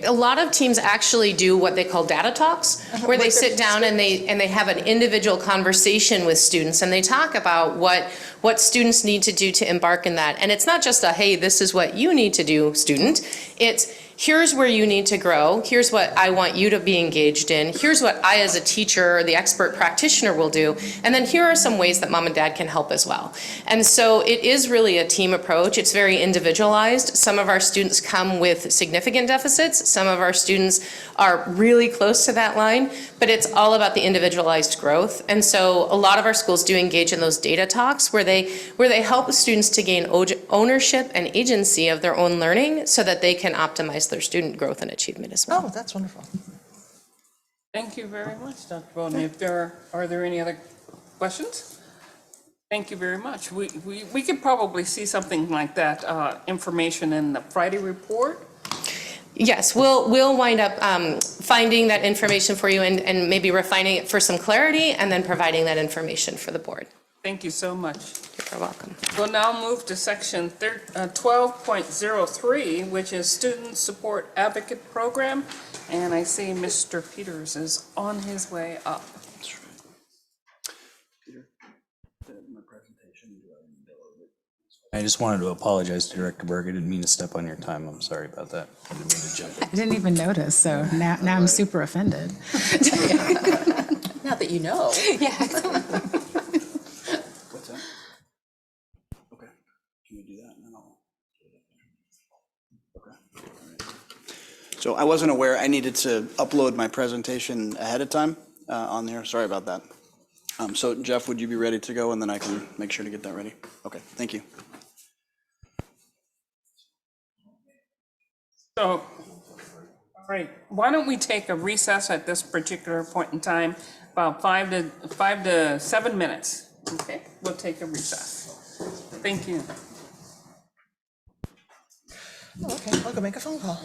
A lot of teams actually do what they call data talks, where they sit down and they have an individual conversation with students, and they talk about what students need to do to embark in that. And it's not just hey, this is what you need to do, student. It's here's where you need to grow. Here's what I want you to be engaged in. Here's what I, as a teacher or the expert practitioner, will do. And then here are some ways that mom and dad can help as well. And so it is really a team approach. It's very individualized. Some of our students come with significant deficits. Some of our students are really close to that line, but it's all about the individualized growth. And so a lot of our schools do engage in those data talks where they help students to gain ownership and agency of their own learning so that they can optimize their student growth and achievement as well. Oh, that's wonderful. Thank you very much, Dr. Bowden. Are there any other questions? Thank you very much. We could probably see something like that information in the Friday report. Yes, we'll wind up finding that information for you and maybe refining it for some clarity and then providing that information for the board. Thank you so much. You're welcome. We'll now move to section 12.03, which is Student Support Advocate Program. And I see Mr. Peters is on his way up. I just wanted to apologize to Director Berg. I didn't mean to step on your time. I'm sorry about that. I didn't mean to jump in. I didn't even notice, so now I'm super offended. Now that you know. Yeah. What's that? Okay, can you do that? And then I'll. Okay. All right. So I wasn't aware I needed to upload my presentation ahead of time on there. Sorry about that. So Jeff, would you be ready to go, and then I can make sure to get that ready? Okay, thank you. So, all right, why don't we take a recess at this particular point in time, about 5 to 7 minutes. Okay, we'll take a recess. Thank you. Oh, okay, I'll go make a phone call.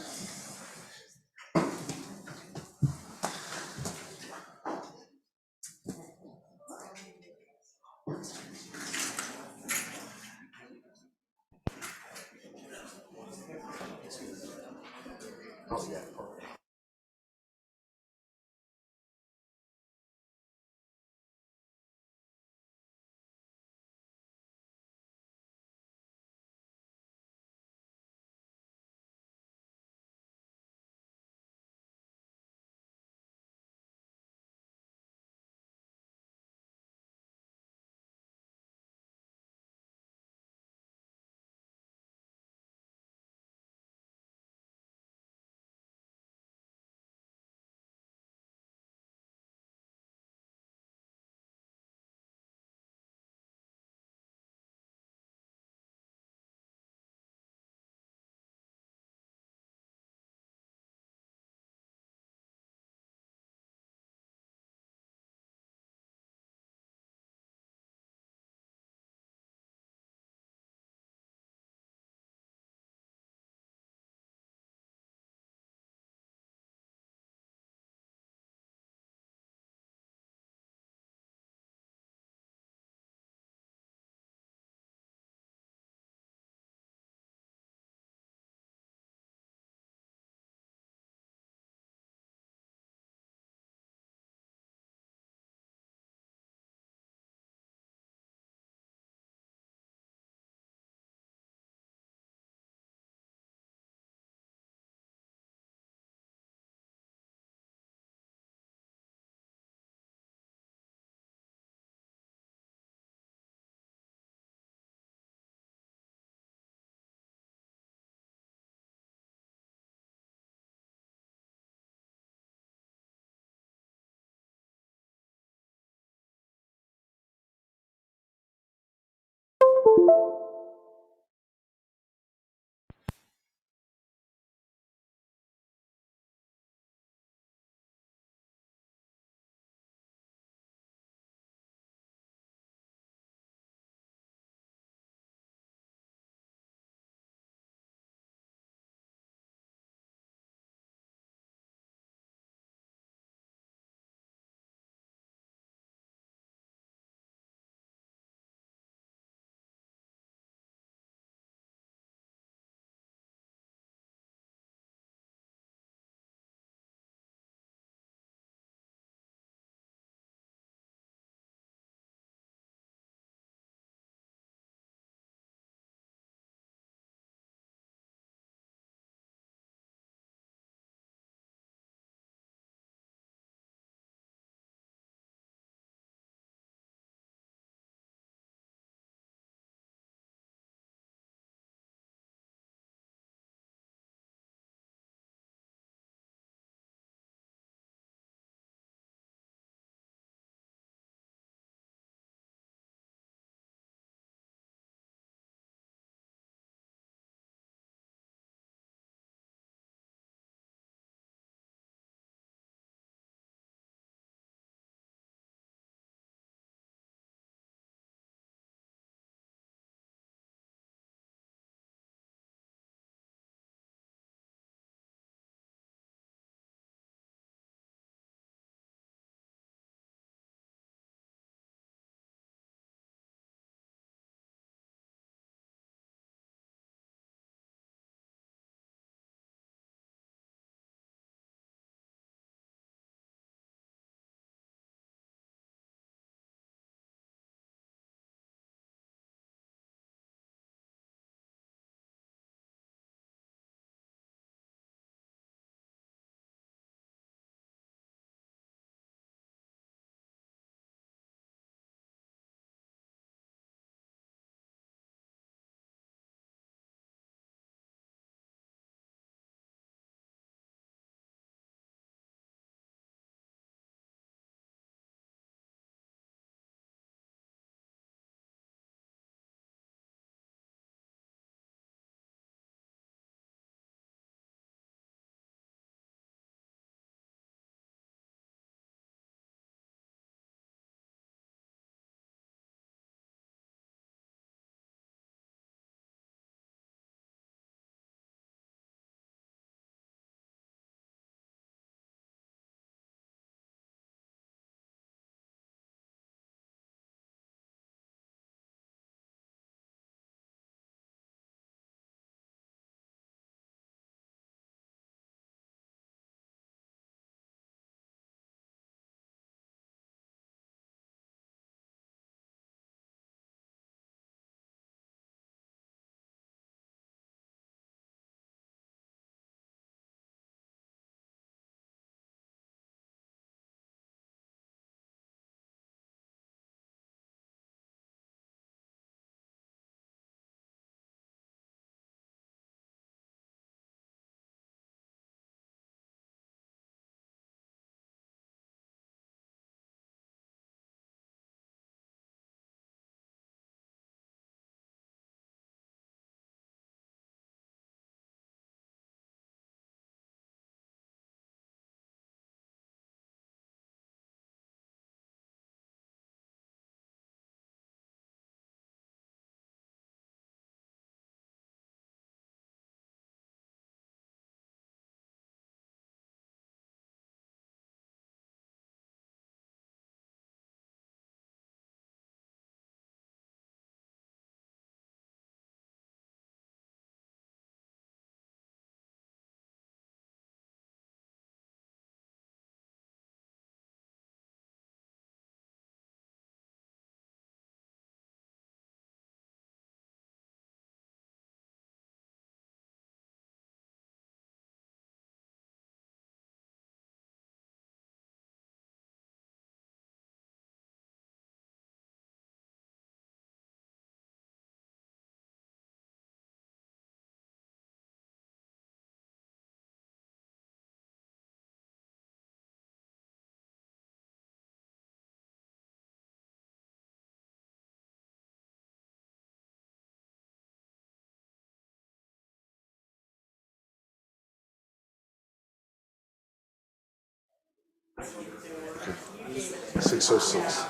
6:06.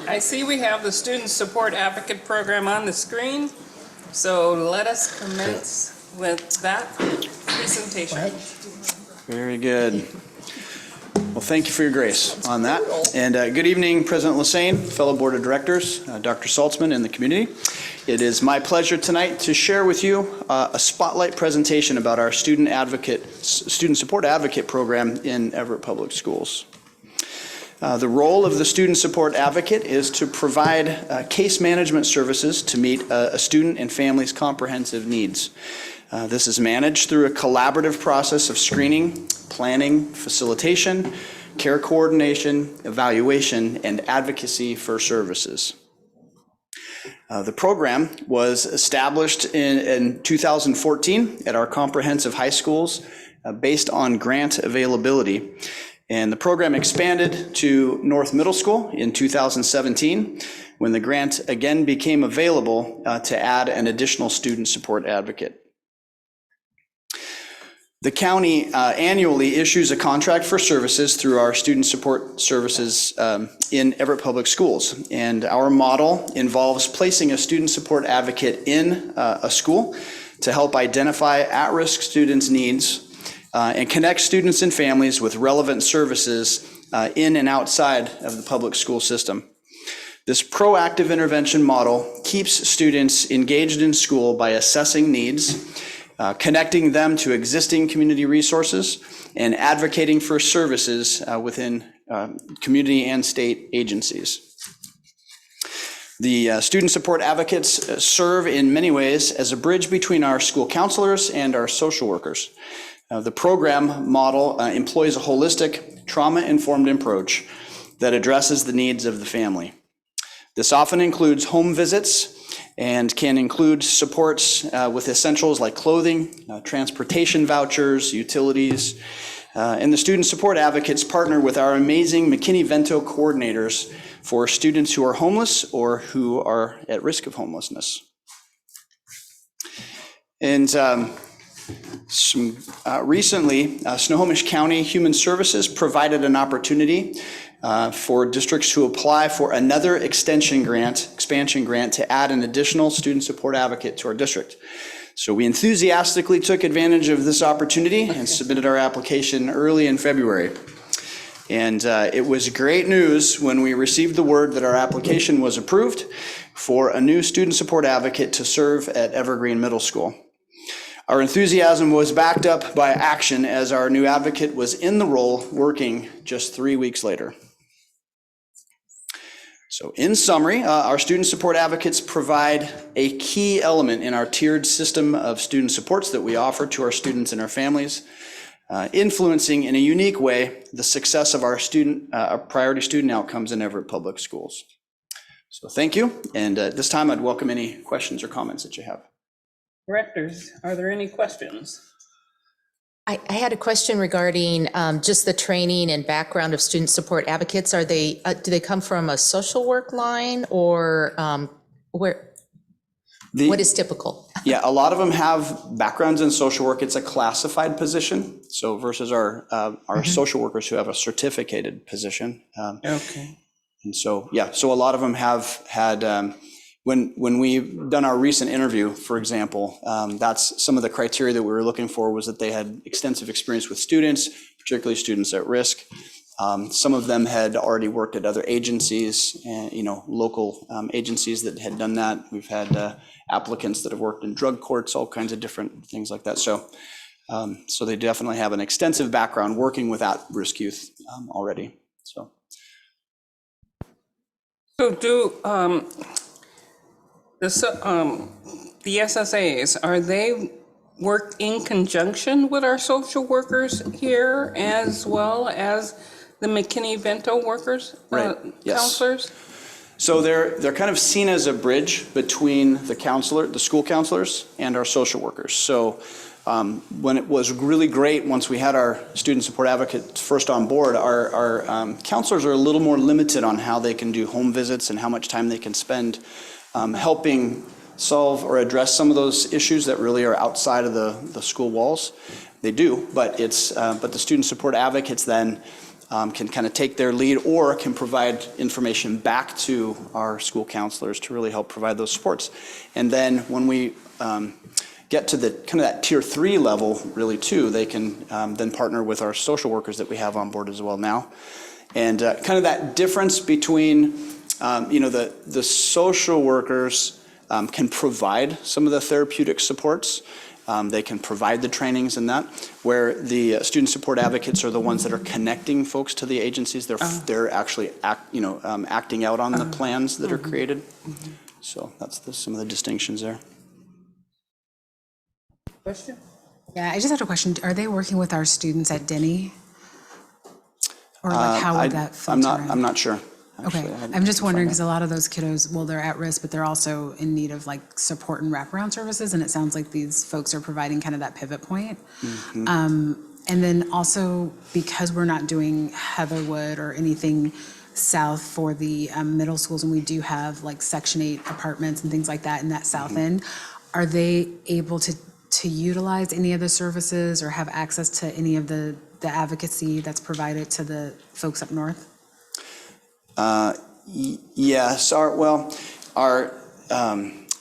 I see we have the Student Support Advocate Program on the screen, so let us commence with that presentation. Very good. Well, thank you for your grace on that. And good evening, President Lassane, fellow Board of Directors, Dr. Saltzman, and the community. It is my pleasure tonight to share with you a spotlight presentation about our Student Support Advocate Program in Everett Public Schools. The role of the Student Support Advocate is to provide case management services to meet a student and family's comprehensive needs. This is managed through a collaborative process of screening, planning, facilitation, care coordination, evaluation, and advocacy for services. The program was established in 2014 at our comprehensive high schools based on grant availability. And the program expanded to North Middle School in 2017 when the grant again became available to add an additional student support advocate. The county annually issues a contract for services through our student support services in Everett Public Schools. And our model involves placing a student support advocate in a school to help identify at-risk students' needs and connect students and families with relevant services in and outside of the public school system. This proactive intervention model keeps students engaged in school by assessing needs, connecting them to existing community resources, and advocating for services within community and state agencies. The student support advocates serve in many ways as a bridge between our school counselors and our social workers. The program model employs a holistic, trauma-informed approach that addresses the needs of the family. This often includes home visits and can include supports with essentials like clothing, transportation vouchers, utilities, and the student support advocates partner with our amazing McKinney-Vento coordinators for students who are homeless or who are at risk of homelessness. And recently, Snohomish County Human Services provided an opportunity for districts to apply for another expansion grant to add an additional student support advocate to our district. So we enthusiastically took advantage of this opportunity and submitted our application early in February. And it was great news when we received the word that our application was approved for a new student support advocate to serve at Evergreen Middle School. Our enthusiasm was backed up by action as our new advocate was in the role working just 3 weeks later. So in summary, our student support advocates provide a key element in our tiered system of student supports that we offer to our students and our families, influencing in a unique way the success of our priority student outcomes in Everett Public Schools. So thank you, and at this time I'd welcome any questions or comments that you have. Directors, are there any questions? I had a question regarding just the training and background of student support advocates. Are they, do they come from a social work line or what is typical? Yeah, a lot of them have backgrounds in social work. It's a classified position. So versus our social workers who have a certificated position. Okay. And so, yeah, so a lot of them have had, when we've done our recent interview, for example, that's some of the criteria that we were looking for was that they had extensive experience with students, particularly students at risk. Some of them had already worked at other agencies, local agencies that had done that. We've had applicants that have worked in drug courts, all kinds of different things like that. So they definitely have an extensive background working with at-risk youth already. So do the SSAs, are they work in conjunction with our social workers here as well as the McKinney-Vento workers, right. Yes. counselors? So they're kind of seen as a bridge between the school counselors and our social workers. So when it was really great, once we had our student support advocates first on board, our counselors are a little more limited on how they can do home visits and how much time they can spend helping solve or address some of those issues that really are outside of the school walls. They do, but but the student support advocates then can kind of take their lead or can provide information back to our school counselors to really help provide those supports. And then when we get to the kind of that tier 3 level, really too, they can then partner with our social workers that we have on board as well now. And kind of that difference between, the social workers can provide some of the therapeutic supports. They can provide the trainings and that, where the student support advocates are the ones that are connecting folks to the agencies. They're actually acting out on the plans that are created. So that's some of the distinctions there. Question? Yeah, I just had a question. Are they working with our students at Denny? Or like how would that filter in? I'm not sure. Okay, I'm just wondering because a lot of those kiddos, well, they're at risk, but they're also in need of like support and wraparound services. And it sounds like these folks are providing kind of that pivot point. And then also because we're not doing Heatherwood or anything south for the middle schools, and we do have like Section 8 apartments and things like that in that south end, are they able to utilize any of the services or have access to any of the advocacy that's provided to the folks up north? Yes,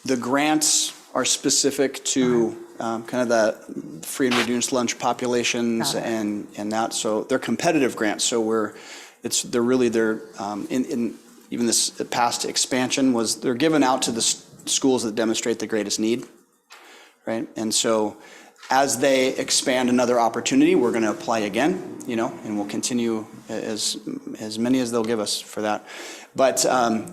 the grants are specific to kind of the free and reduced lunch populations and that. So they're competitive grants. So in even this past expansion they're given out to the schools that demonstrate the greatest need, right? And so as they expand another opportunity, we're going to apply again, and we'll continue as many as they'll give us for that. But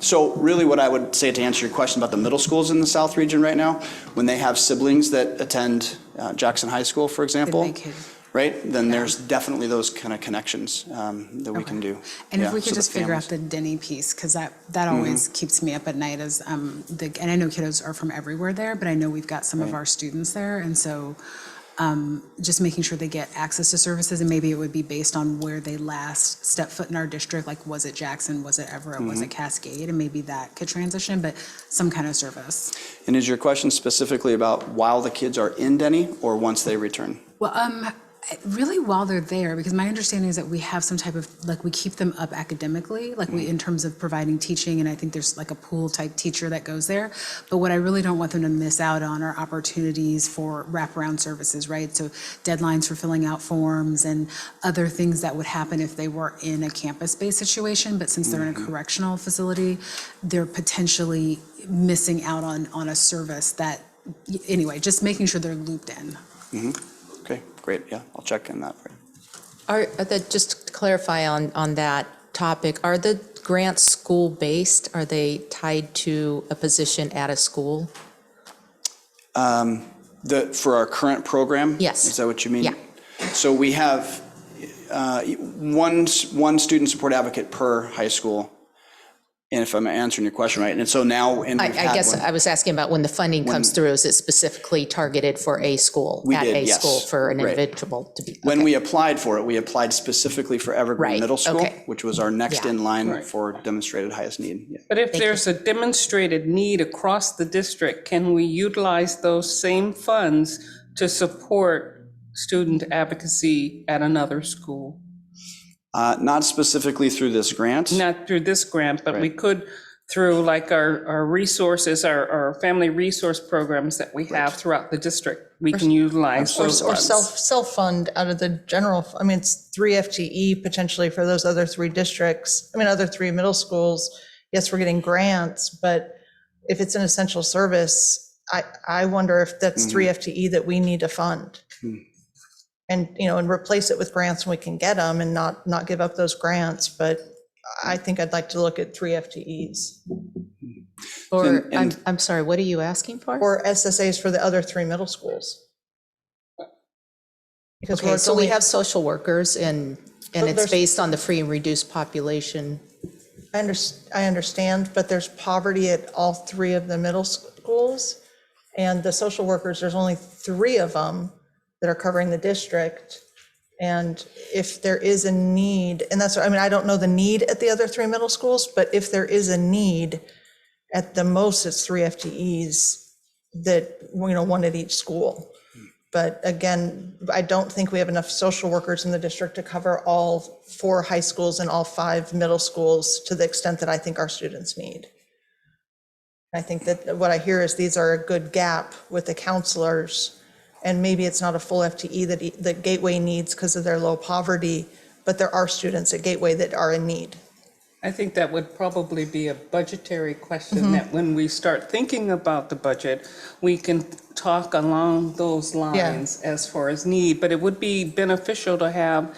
so really what I would say to answer your question about the middle schools in the South region right now, when they have siblings that attend Jackson High School, for example, right, then there's definitely those kind of connections that we can do. And if we could just figure out the Denny piece, because that always keeps me up at night as and I know kiddos are from everywhere there, but I know we've got some of our students there. And so just making sure they get access to services, and maybe it would be based on where they last stepped foot in our district, like was it Jackson, was it Everett, was it Cascade, and maybe that could transition, but some kind of service. And is your question specifically about while the kids are in Denny or once they return? Well, really while they're there, because my understanding is that we have some type of, like we keep them up academically, like we, in terms of providing teaching, and I think there's like a pool type teacher that goes there. But what I really don't want them to miss out on are opportunities for wraparound services, right? So deadlines for filling out forms and other things that would happen if they were in a campus-based situation. But since they're in a correctional facility, they're potentially missing out on a service that, anyway, just making sure they're looped in. Okay, great. Yeah, I'll check in that. Just to clarify on that topic, are the grants school-based? Are they tied to a position at a school? For our current program? Yes. Is that what you mean? Yeah. So we have one student support advocate per high school. And if I'm answering your question right, and so now, I guess I was asking about when the funding comes through, is it specifically targeted for a school? Yes. School for an individual to be? When we applied for it, we applied specifically for Evergreen Middle School, which was our next in line for demonstrated highest need. Yeah. But if there's a demonstrated need across the district, can we utilize those same funds to support student advocacy at another school? Not specifically through this grant. Not through this grant, but we could through like our resources, our family resource programs that we have throughout the district. We can utilize those Or funds. self-fund out of the general, I mean, it's 3 FTE potentially for those other 3 districts, other 3 middle schools. Yes, we're getting grants, but if it's an essential service, I wonder if that's 3 FTE that we need to fund. And, and replace it with grants when we can get them and not give up those grants. But I think I'd like to look at 3 FTEs. Or, I'm sorry, what are you asking for? Or SSAs for the other 3 middle schools. Because Okay, so we have social workers and it's based on the free and reduced population. I understand, but there's poverty at all 3 of the middle schools. And the social workers, there's only 3 of them that are covering the district. And if there is a need, and that's, I don't know the need at the other 3 middle schools, but if there is a need, at the most, it's 3 FTEs that, 1 at each school. But again, I don't think we have enough social workers in the district to cover all 4 high schools and all 5 middle schools to the extent that I think our students need. I think that what I hear is these are a good gap with the counselors, and maybe it's not a full FTE that Gateway needs because of their low poverty, but there are students at Gateway that are in need. I think that would probably be a budgetary question that when we start thinking about the budget, we can talk along those lines as far as need. But it would be beneficial to have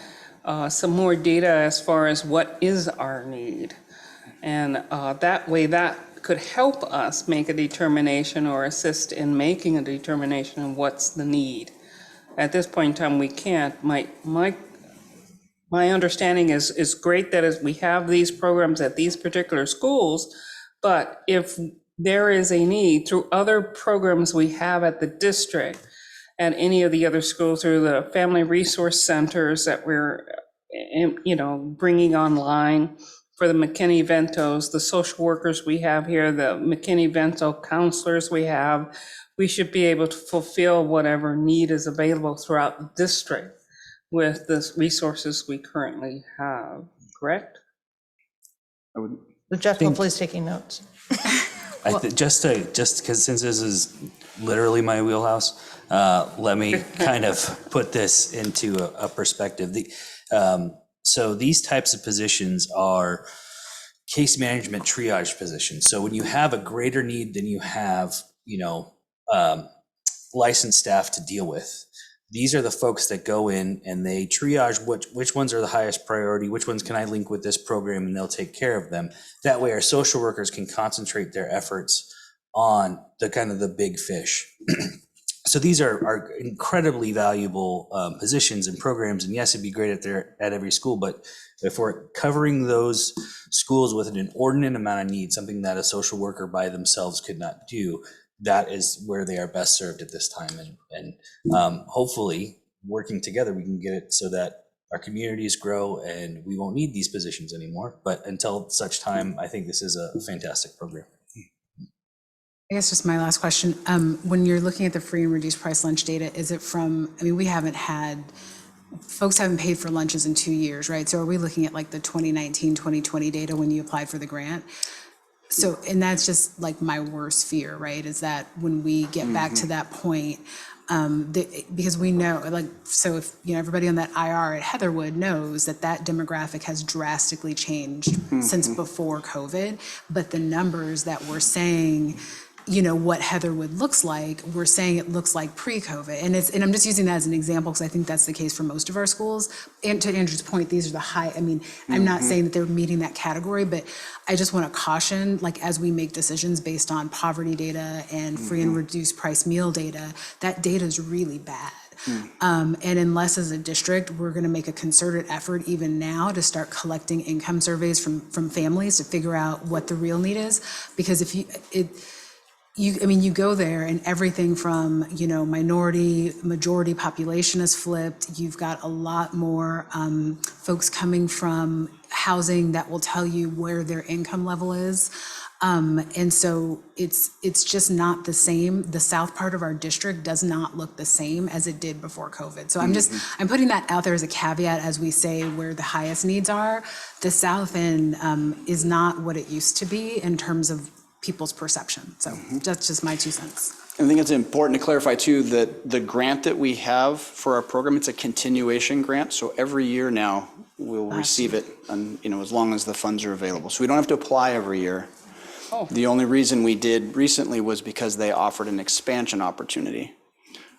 some more data as far as what is our need. And that way that could help us make a determination or assist in making a determination of what's the need. At this point in time, we can't. My understanding is great that we have these programs at these particular schools, but if there is a need through other programs we have at the district, at any of the other schools, through the family resource centers that we're, bringing online for the McKinney-Ventos, the social workers we have here, the McKinney-Vento counselors we have, we should be able to fulfill whatever need is available throughout the district with the resources we currently have, correct? Jeff hopefully is taking notes. Just because since this is literally my wheelhouse, let me kind of put this into a perspective. So these types of positions are case management triage positions. So when you have a greater need than you have, licensed staff to deal with, these are the folks that go in and they triage which ones are the highest priority, which ones can I link with this program, and they'll take care of them. That way our social workers can concentrate their efforts on the kind of the big fish. So these are incredibly valuable positions and programs. And yes, it'd be great at every school, but if we're covering those schools with an inordinate amount of need, something that a social worker by themselves could not do, that is where they are best served at this time. And hopefully working together, we can get it so that our communities grow and we won't need these positions anymore. But until such time, I think this is a fantastic program. I guess just my last question. When you're looking at the free and reduced price lunch data, is it from, folks haven't paid for lunches in 2 years, right? So are we looking at like the 2019, 2020 data when you applied for the grant? So, and that's just like my worst fear, right? Is that when we get back to that point, because we know, so if, everybody on that IR at Heatherwood knows that demographic has drastically changed since before COVID, but the numbers that we're saying, what Heatherwood looks like, we're saying it looks like pre-COVID. And I'm just using that as an example because I think that's the case for most of our schools. And to Andrew's point, these are the high, I'm not saying that they're meeting that category, but I just want to caution, as we make decisions based on poverty data and free and reduced price meal data, that data is really bad. And unless as a district, we're going to make a concerted effort even now to start collecting income surveys from families to figure out what the real need is. Because if you go there and everything from, minority, majority population is flipped. You've got a lot more folks coming from housing that will tell you where their income level is. And so it's just not the same. The south part of our district does not look the same as it did before COVID. So I'm putting that out there as a caveat as we say where the highest needs are. The south end is not what it used to be in terms of people's perception. So that's just my 2 cents. I think it's important to clarify too that the grant that we have for our program, it's a continuation grant. So every year now we'll receive it, and as long as the funds are available. So we don't have to apply every year. The only reason we did recently was because they offered an expansion opportunity,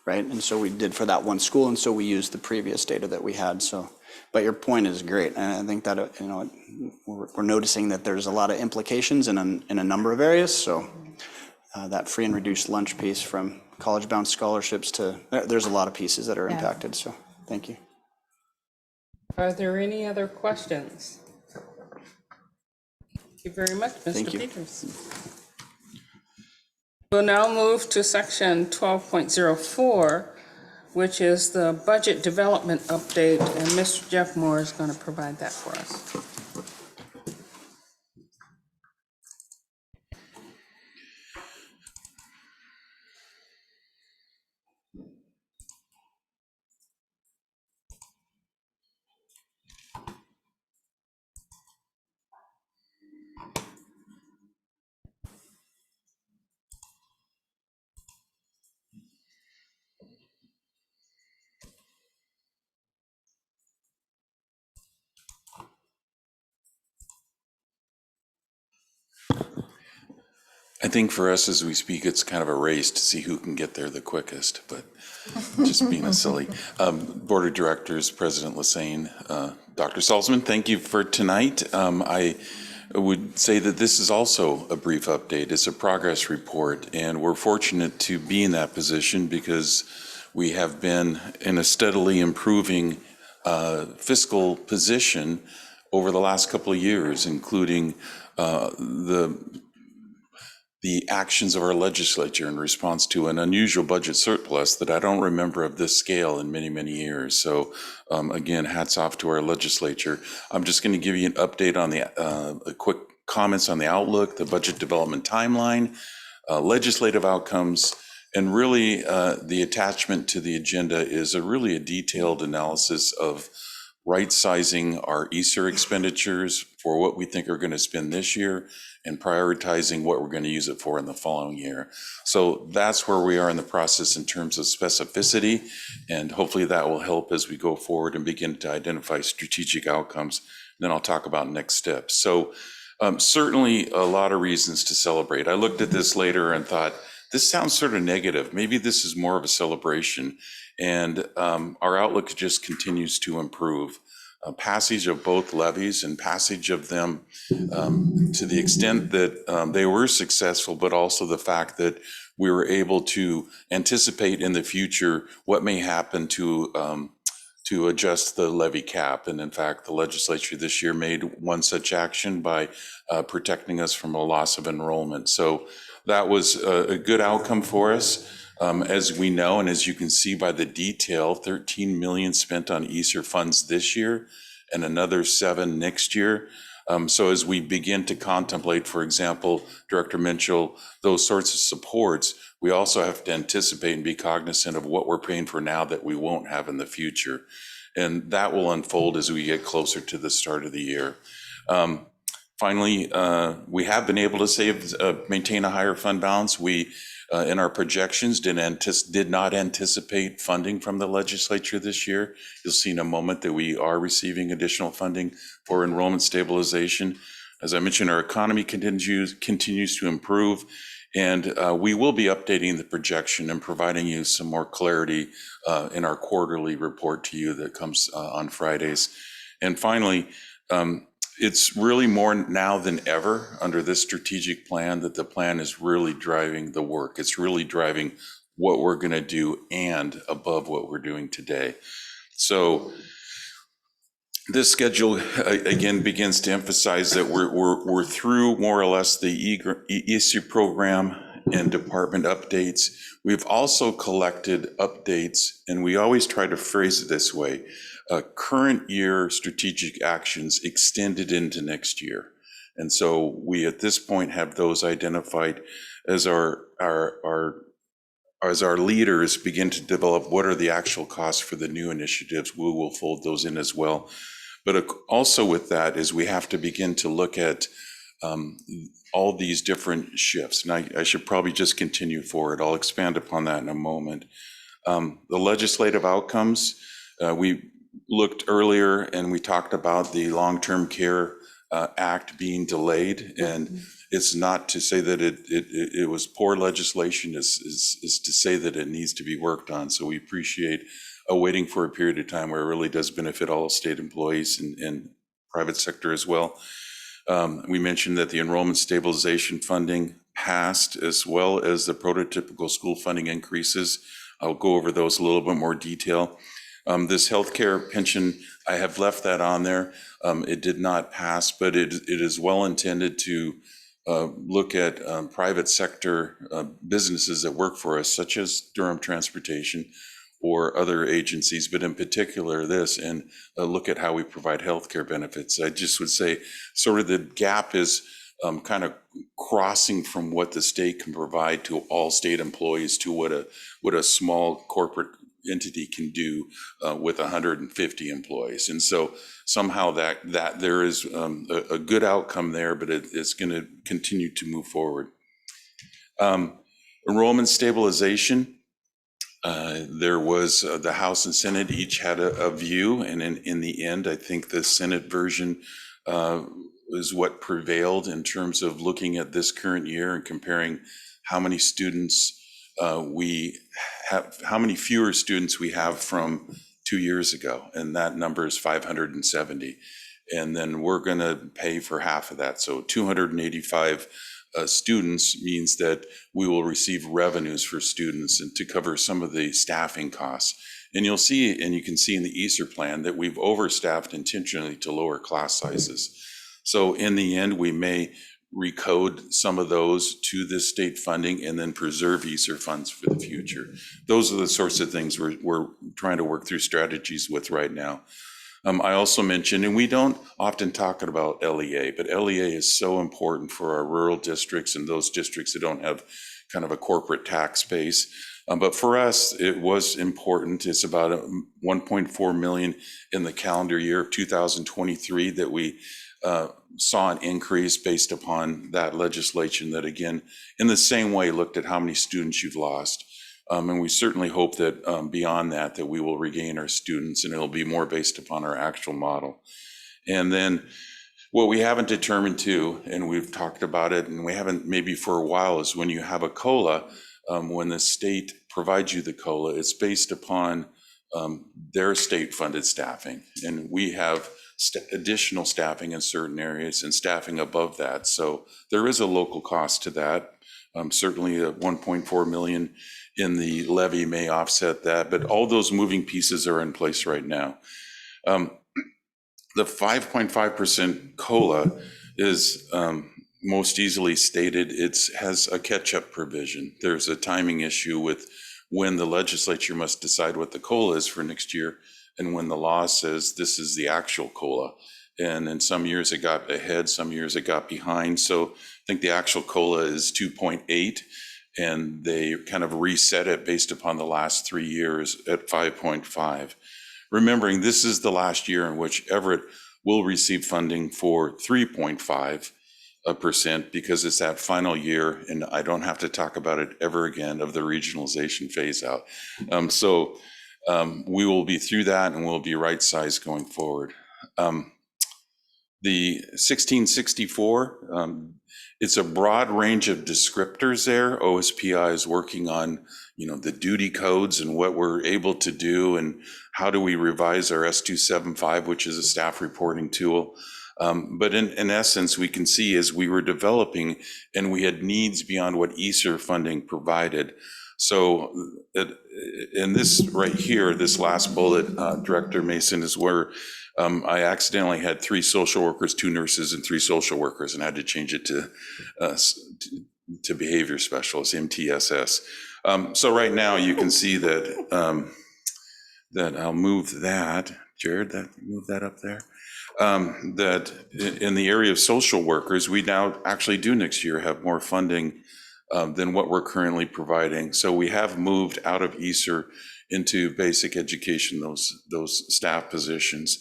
right? And so we did for that one school, and so we used the previous data that we had. So, but your point is great, and I think that we're noticing that there's a lot of implications in a number of areas. So that free and reduced lunch piece, from college-bound scholarships to there's a lot of pieces that are impacted. So thank you. Are there any other questions? Thank you very much, Mr. Peters. We'll now move to section 12.04, which is the budget development update, and Mr. Jeff Moore is going to provide that for us. I think for us as we speak, it's kind of a race to see who can get there the quickest, but just being a silly. Board of Directors, President Lassane, Dr. Salzman, thank you for tonight. I would say that this is also a brief update. It's a progress report, and we're fortunate to be in that position because we have been in a steadily improving fiscal position over the last couple of years, including the actions of our legislature in response to an unusual budget surplus that I don't remember of this scale in many, many years. So again, hats off to our legislature. I'm just going to give you an update on the quick comments on the outlook, the budget development timeline, legislative outcomes, and really the attachment to the agenda is really a detailed analysis of right-sizing our ESSER expenditures for what we think are going to spend this year and prioritizing what we're going to use it for in the following year. So that's where we are in the process in terms of specificity, and hopefully that will help as we go forward and begin to identify strategic outcomes. Then I'll talk about next steps. So certainly a lot of reasons to celebrate. I looked at this later and thought, this sounds sort of negative. Maybe this is more of a celebration. And our outlook just continues to improve. Passage of both levies and passage of them to the extent that they were successful, but also the fact that we were able to anticipate in the future what may happen to adjust the levy cap. And in fact, the legislature this year made one such action by protecting us from a loss of enrollment. So that was a good outcome for us. As we know, and as you can see by the detail, 13 million spent on ESSER funds this year and another 7 next year. So as we begin to contemplate, for example, Director Minchell, those sorts of supports, we also have to anticipate and be cognizant of what we're paying for now that we won't have in the future. And that will unfold as we get closer to the start of the year. Finally, we have been able to maintain a higher fund balance. We, in our projections, did not anticipate funding from the legislature this year. You'll see in a moment that we are receiving additional funding for enrollment stabilization. As I mentioned, our economy continues to improve, and we will be updating the projection and providing you some more clarity in our quarterly report to you that comes on Fridays. And finally, it's really more now than ever under this strategic plan that the plan is really driving the work. It's really driving what we're going to do and above what we're doing today. So this schedule, again, begins to emphasize that we're through more or less the ESSER program and department updates. We've also collected updates, and we always try to phrase it this way, current year strategic actions extended into next year. And so we at this point have those identified as our leaders begin to develop what are the actual costs for the new initiatives. We will fold those in as well. But also with that is we have to begin to look at all these different shifts. And I should probably just continue forward. I'll expand upon that in a moment. The legislative outcomes, we looked earlier and we talked about the Long-Term Care Act being delayed, and it's not to say that it was poor legislation, is to say that it needs to be worked on. So we appreciate waiting for a period of time where it really does benefit all state employees and private sector as well. We mentioned that the enrollment stabilization funding passed, as well as the prototypical school funding increases. I'll go over those a little bit more detail. This healthcare pension, I have left that on there. It did not pass, but it is well intended to look at private sector businesses that work for us, such as Durham Transportation or other agencies, but in particular this, and look at how we provide healthcare benefits. I just would say sort of the gap is kind of crossing from what the state can provide to all state employees to what a small corporate entity can do with 150 employees. And so somehow that there is a good outcome there, but it's going to continue to move forward. Enrollment stabilization, there was the House and Senate each had a view, and in the end, I think the Senate version is what prevailed in terms of looking at this current year and comparing how many students we have, how many fewer students we have from 2 years ago, and that number is 570. And then we're going to pay for half of that. So 285 students means that we will receive revenues for students and to cover some of the staffing costs. And you'll see, and you can see in the Easter plan that we've overstaffed intentionally to lower class sizes. So in the end, we may recode some of those to this state funding and then preserve Easter funds for the future. Those are the sorts of things we're trying to work through strategies with right now. I also mentioned, and we don't often talk about LEA, but LEA is so important for our rural districts and those districts that don't have kind of a corporate tax base. But for us, it was important. It's about 1.4 million in the calendar year of 2023 that we saw an increase based upon that legislation that, again, in the same way, looked at how many students you've lost. And we certainly hope that beyond that, that we will regain our students, and it'll be more based upon our actual model. And then what we haven't determined too, and we've talked about it, and we haven't maybe for a while, is when you have a COLA, when the state provides you the COLA, it's based upon their state-funded staffing. And we have additional staffing in certain areas and staffing above that. So there is a local cost to that. Certainly a 1.4 million in the levy may offset that, but all those moving pieces are in place right now. The 5.5% COLA is most easily stated. It has a catch-up provision. There's a timing issue with when the legislature must decide what the COLA is for next year and when the law says this is the actual COLA. And in some years it got ahead, some years it got behind. So I think the actual COLA is 2.8, and they kind of reset it based upon the last 3 years at 5.5. Remembering this is the last year in which Everett will receive funding for 3.5% because it's that final year, and I don't have to talk about it ever again, of the regionalization phase out. We will be through that, and we'll be right sized going forward. The 1664, it's a broad range of descriptors there. OSPI is working on, the duty codes and what we're able to do and how do we revise our S275, which is a staff reporting tool. But in essence, we can see as we were developing and we had needs beyond what ESSER funding provided. So in this right here, this last bullet, Director Mason, is where I accidentally had 3 social workers, 2 nurses, and 3 social workers, and I had to change it to behavior specialists, MTSS. So right now you can see that that I'll move that, Jared, move that up there. That in the area of social workers, we now actually do next year have more funding than what we're currently providing. So we have moved out of ESSER into basic education, those staff positions.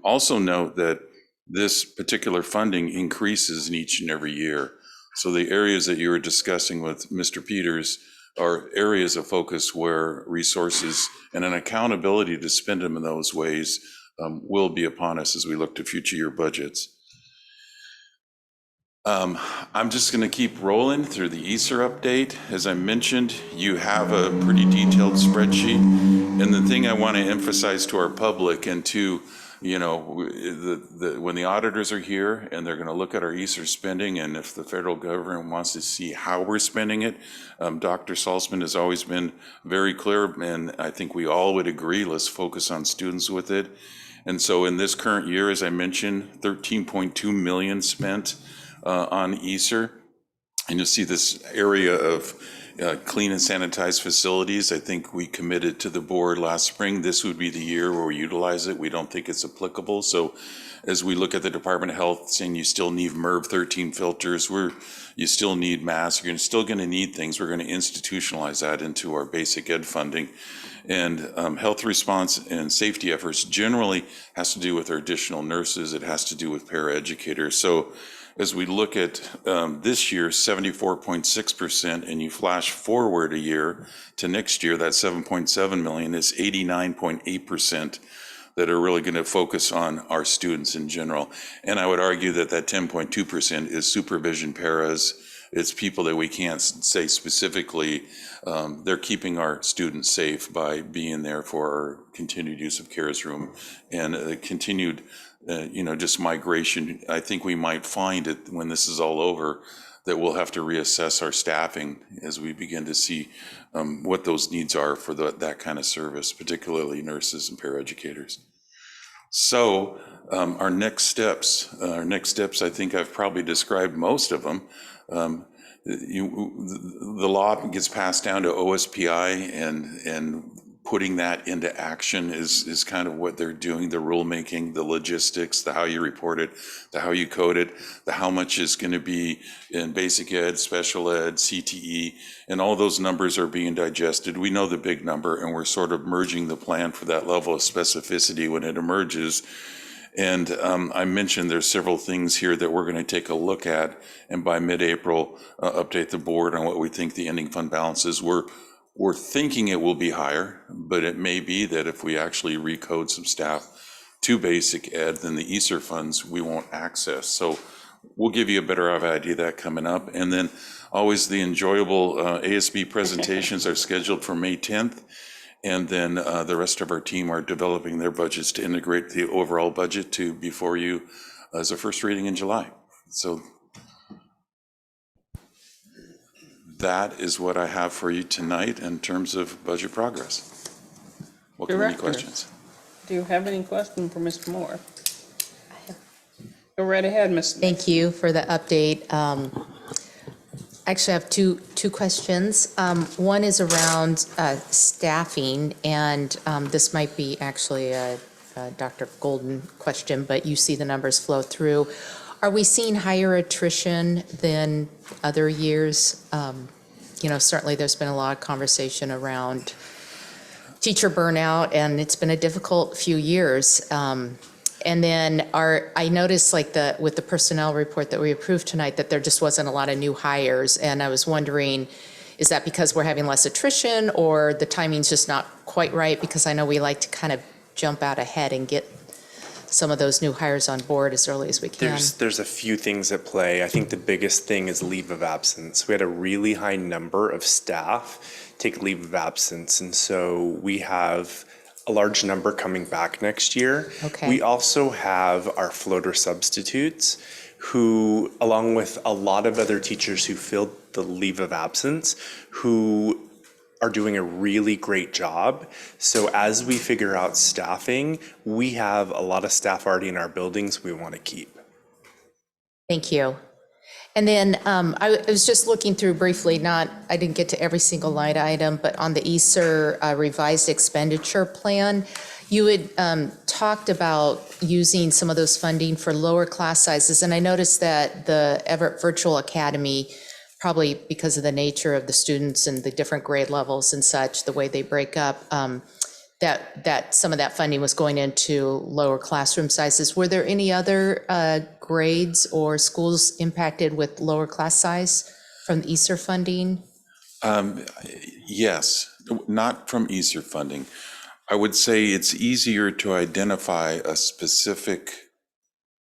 Also note that this particular funding increases in each and every year. So the areas that you were discussing with Mr. Peters are areas of focus where resources and an accountability to spend them in those ways will be upon us as we look to future year budgets. I'm just going to keep rolling through the ESSER update. As I mentioned, you have a pretty detailed spreadsheet. And the thing I want to emphasize to our public and to when the auditors are here and they're going to look at our ESSER spending, and if the federal government wants to see how we're spending it, Dr. Salzman has always been very clear, and I think we all would agree, let's focus on students with it. And so in this current year, as I mentioned, 13.2 million spent on ESSER. And you'll see this area of clean and sanitized facilities. I think we committed to the board last spring, this would be the year where we utilize it. We don't think it's applicable. So as we look at the Department of Health saying you still need MERV 13 filters, you still need masks, you're still going to need things. We're going to institutionalize that into our basic ed funding. And health response and safety efforts generally has to do with our additional nurses. It has to do with paraeducators. So as we look at this year, 74.6%, and you flash forward a year to next year, that 7.7 million is 89.8% that are really going to focus on our students in general. And I would argue that that 10.2% is supervision paras. It's people that we can't say specifically, they're keeping our students safe by being there for our continued use of CARES room and continued, just migration. I think we might find it when this is all over that we'll have to reassess our staffing as we begin to see what those needs are for that kind of service, particularly nurses and paraeducators. So our next steps, I think I've probably described most of them. The law gets passed down to OSPI, and putting that into action is kind of what they're doing, the rulemaking, the logistics, the how you report it, the how you code it, the how much is going to be in basic ed, special ed, CTE, and all those numbers are being digested. We know the big number, and we're sort of merging the plan for that level of specificity when it emerges. And I mentioned there's several things here that we're going to take a look at, and by mid-April, update the board on what we think the ending fund balance is. We're thinking it will be higher, but it may be that if we actually recode some staff to basic ed, then the ESSER funds we won't access. So we'll give you a better idea of that coming up. And then always the enjoyable ASB presentations are scheduled for May 10th. And then the rest of our team are developing their budgets to integrate the overall budget to before you as a first reading in July. So that is what I have for you tonight in terms of budget progress. Welcome any questions. Do you have any question for Mr. Moore? Go right ahead, Ms. Thank you for the update. Actually, I have two questions. One is around staffing, and this might be actually a Dr. Golden question, but you see the numbers flow through. Are we seeing higher attrition than other years? Certainly there's been a lot of conversation around teacher burnout, and it's been a difficult few years. And then I noticed with the personnel report that we approved tonight that there just wasn't a lot of new hires. And I was wondering, is that because we're having less attrition or the timing's just not quite right? Because I know we like to kind of jump out ahead and get some of those new hires on board as early as we can. There's a few things at play. I think the biggest thing is leave of absence. We had a really high number of staff take leave of absence. And so we have a large number coming back next year. Okay. We also have our floater substitutes who, along with a lot of other teachers who filled the leave of absence, who are doing a really great job. So as we figure out staffing, we have a lot of staff already in our buildings we want to keep. Thank you. And then I was just looking through briefly, I didn't get to every single line item, but on the ESSER revised expenditure plan, you had talked about using some of those funding for lower class sizes. And I noticed that the Everett Virtual Academy, probably because of the nature of the students and the different grade levels and such, the way they break up, that some of that funding was going into lower classroom sizes. Were there any other grades or schools impacted with lower class size from the ESSER funding? Yes, not from ESSER funding. I would say it's easier to identify a specific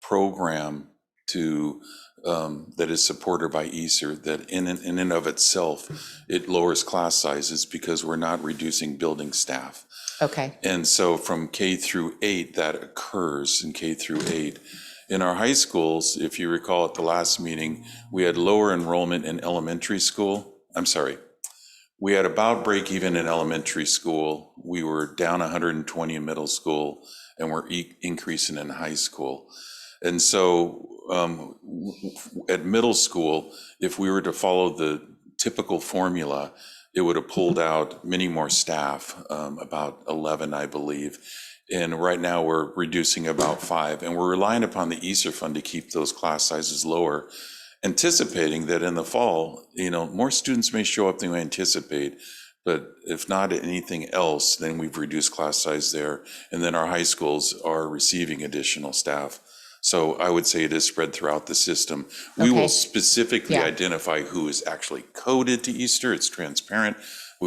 program that is supported by ESSER that in and of itself, it lowers class sizes because we're not reducing building staff. Okay. And so from K through 8, that occurs in K through 8. In our high schools, if you recall at the last meeting, we had lower enrollment in elementary school. We had about break even in elementary school. We were down 120 in middle school, and we're increasing in high school. And so at middle school, if we were to follow the typical formula, it would have pulled out many more staff, about 11, I believe. And right now we're reducing about 5. And we're relying upon the ESSER fund to keep those class sizes lower, anticipating that in the fall, more students may show up than we anticipate. But if not anything else, then we've reduced class size there. And then our high schools are receiving additional staff. So I would say it is spread throughout the system. We will specifically identify who is actually coded to ESSER. It's transparent.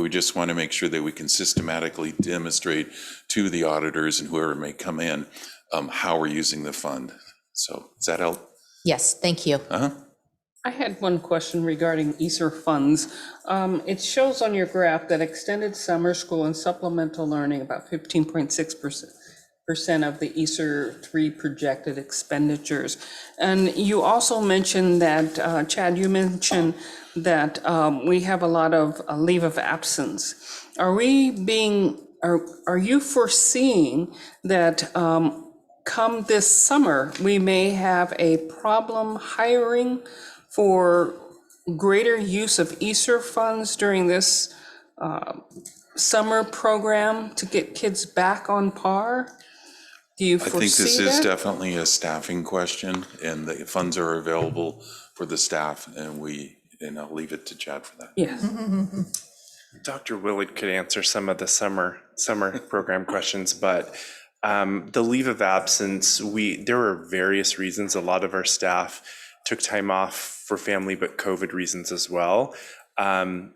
We just want to make sure that we can systematically demonstrate to the auditors and whoever may come in how we're using the fund. So does that help? Yes, thank you. I had one question regarding ESSER funds. It shows on your graph that extended summer school and supplemental learning, about 15.6% of the ESSER 3 projected expenditures. And you also mentioned that, Chad, you mentioned that we have a lot of leave of absence. Are you foreseeing that come this summer, we may have a problem hiring for greater use of ESSER funds during this summer program to get kids back on par? Do you foresee that? I think this is definitely a staffing question, and the funds are available for the staff, and I'll leave it to Chad for that. Yes. Dr. Willard could answer some of the summer program questions, but the leave of absence, there are various reasons. A lot of our staff took time off for family, but COVID reasons as well. And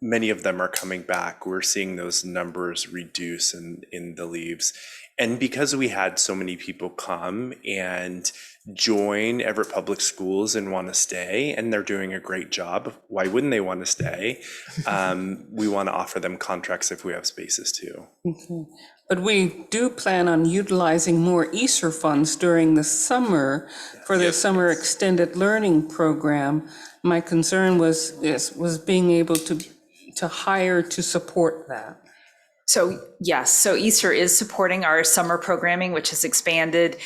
many of them are coming back. We're seeing those numbers reduce in the leaves. And because we had so many people come and join Everett Public Schools and want to stay, and they're doing a great job, why wouldn't they want to stay? We want to offer them contracts if we have spaces too. Okay. But we do plan on utilizing more ESSER funds during the summer for the summer extended learning program. My concern was being able to hire to support that. So yes, so ESSER is supporting our summer programming, which has expanded.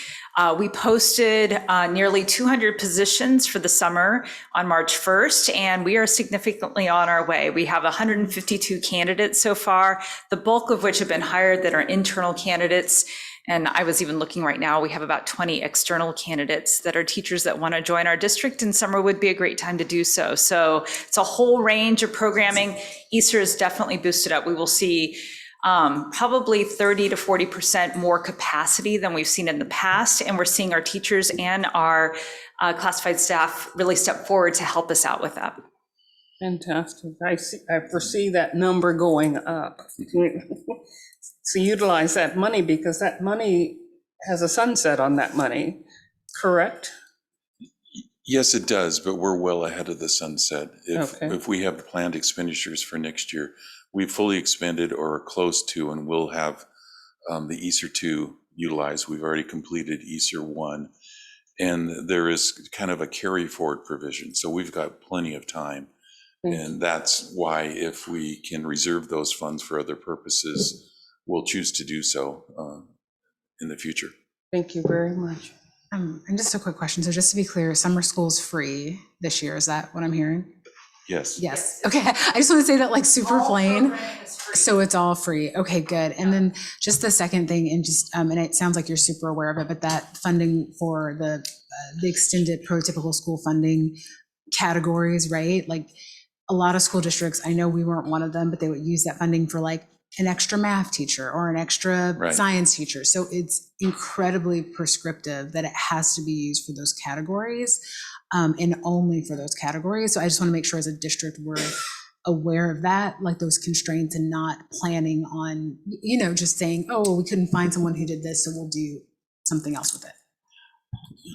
We posted nearly 200 positions for the summer on March 1st, and we are significantly on our way. We have 152 candidates so far, the bulk of which have been hired that are internal candidates. And I was even looking right now, we have about 20 external candidates that are teachers that want to join our district, and summer would be a great time to do so. So it's a whole range of programming. ESSER is definitely boosted up. We will see probably 30 to 40% more capacity than we've seen in the past. And we're seeing our teachers and our classified staff really step forward to help us out with that. Fantastic. I foresee that number going up. So utilize that money, because that money has a sunset on that money, correct? Yes, it does, but we're well ahead of the sunset. If we have planned expenditures for next year, we've fully expended or are close to, and we'll have the ESSER 2 utilized. We've already completed ESSER 1, and there is kind of a carry forward provision. So we've got plenty of time. And that's why if we can reserve those funds for other purposes, we'll choose to do so in the future. Thank you very much. And just a quick question. So just to be clear, summer school's free this year. Is that what I'm hearing? Yes. Yes. Okay. I just want to say that like super plain. So it's all free. Okay, good. And then just the second thing, and just, and it sounds like you're super aware of it, but that funding for the extended prototypical school funding categories, right? Like a lot of school districts, I know we weren't one of them, but they would use that funding for like an extra math teacher or an extra science teacher. So it's incredibly prescriptive that it has to be used for those categories. And only for those categories. So I just want to make sure as a district we're aware of that, like those constraints, and not planning on, just saying, oh, well, we couldn't find someone who did this, so we'll do something else with it.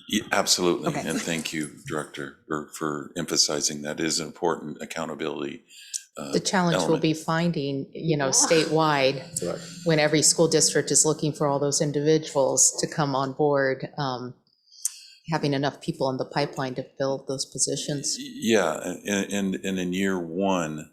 Yeah, absolutely. Okay. And thank you, Director, for emphasizing that is an important accountability. The challenge will be finding, statewide, when every school district is looking for all those individuals to come on board, having enough people in the pipeline to fill those positions. Yeah, and in year one,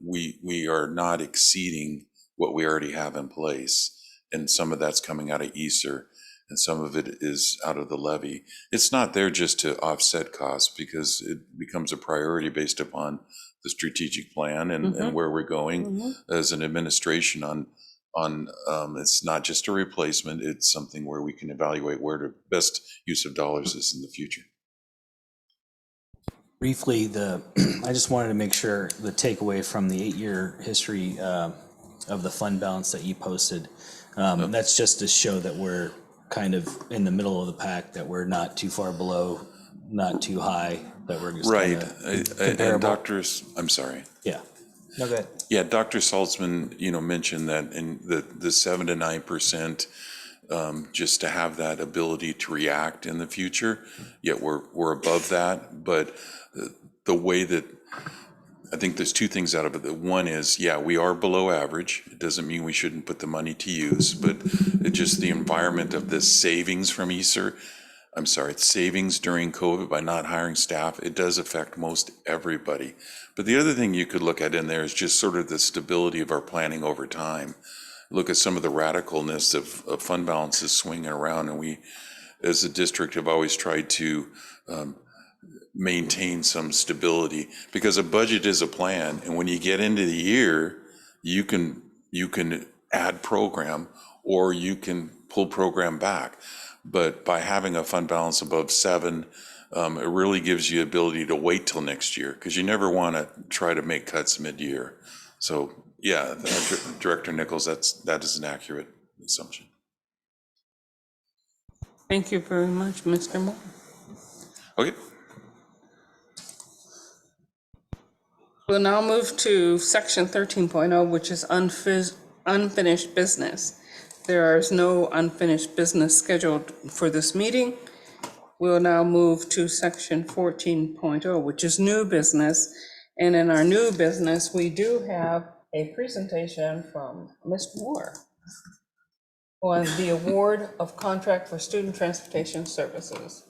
we are not exceeding what we already have in place. And some of that's coming out of ESSER, and some of it is out of the levy. It's not there just to offset costs, because it becomes a priority based upon the strategic plan and where we're going as an administration on it's not just a replacement, it's something where we can evaluate where the best use of dollars is in the future. Briefly, I just wanted to make sure the takeaway from the 8-year history of the fund balance that you posted, that's just to show that we're kind of in the middle of the pack, that we're not too far below, not too high, that we're just right. and doctors, I'm sorry. Yeah. No, go ahead. Yeah, Dr. Salzman, mentioned that in the 7 to 9%, just to have that ability to react in the future. Yet we're above that, but the way that I think there's two things out of it. One is, yeah, we are below average. It doesn't mean we shouldn't put the money to use, but it just the environment of this savings from savings during COVID by not hiring staff, it does affect most everybody. But the other thing you could look at in there is just sort of the stability of our planning over time. Look at some of the radicalness of fund balances swinging around, and we, as a district, have always tried to maintain some stability, because a budget is a plan, and when you get into the year, you can add program or you can pull program back. But by having a fund balance above 7, it really gives you ability to wait till next year, because you never want to try to make cuts mid-year. So yeah, Director Nichols, that is an accurate assumption. Thank you very much, Mr. Moore. Okay. We'll now move to section 13.0, which is unfinished business. There is no unfinished business scheduled for this meeting. We'll now move to section 14.0, which is new business. And in our new business, we do have a presentation from Mr. Moore on the award of contract for student transportation services.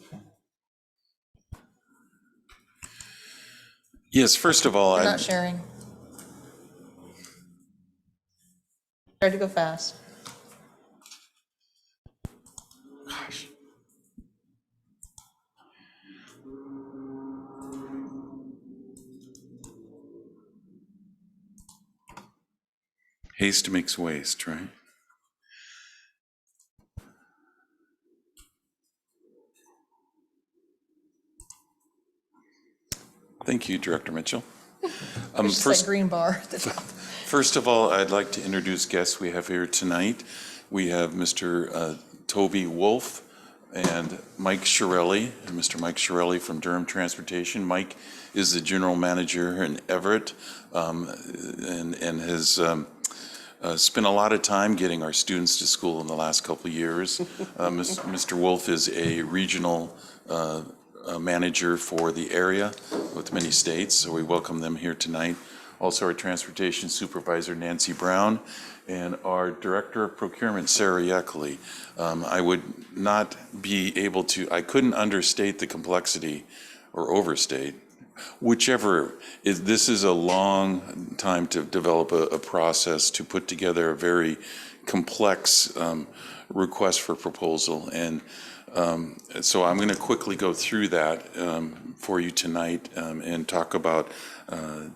Yes, first of all, We're not sharing. Try to go fast. Gosh. Haste makes waste, right? Thank you, Director Mitchell. First, that green bar at the top. First of all, I'd like to introduce guests we have here tonight. We have Mr. Toby Wolf and Mike Shirelli, and Mr. Mike Shirelli from Durham Transportation. Mike is the general manager in Everett, and has spent a lot of time getting our students to school in the last couple of years. Mr. Wolf is a regional manager for the area with many states, so we welcome them here tonight. Also, our transportation supervisor, Nancy Brown, and our director of procurement, Sarah Yeckley. I would not be able to, I couldn't understate the complexity or overstate, whichever. This is a long time to develop a process to put together a very complex request for proposal. And so I'm going to quickly go through that for you tonight and talk about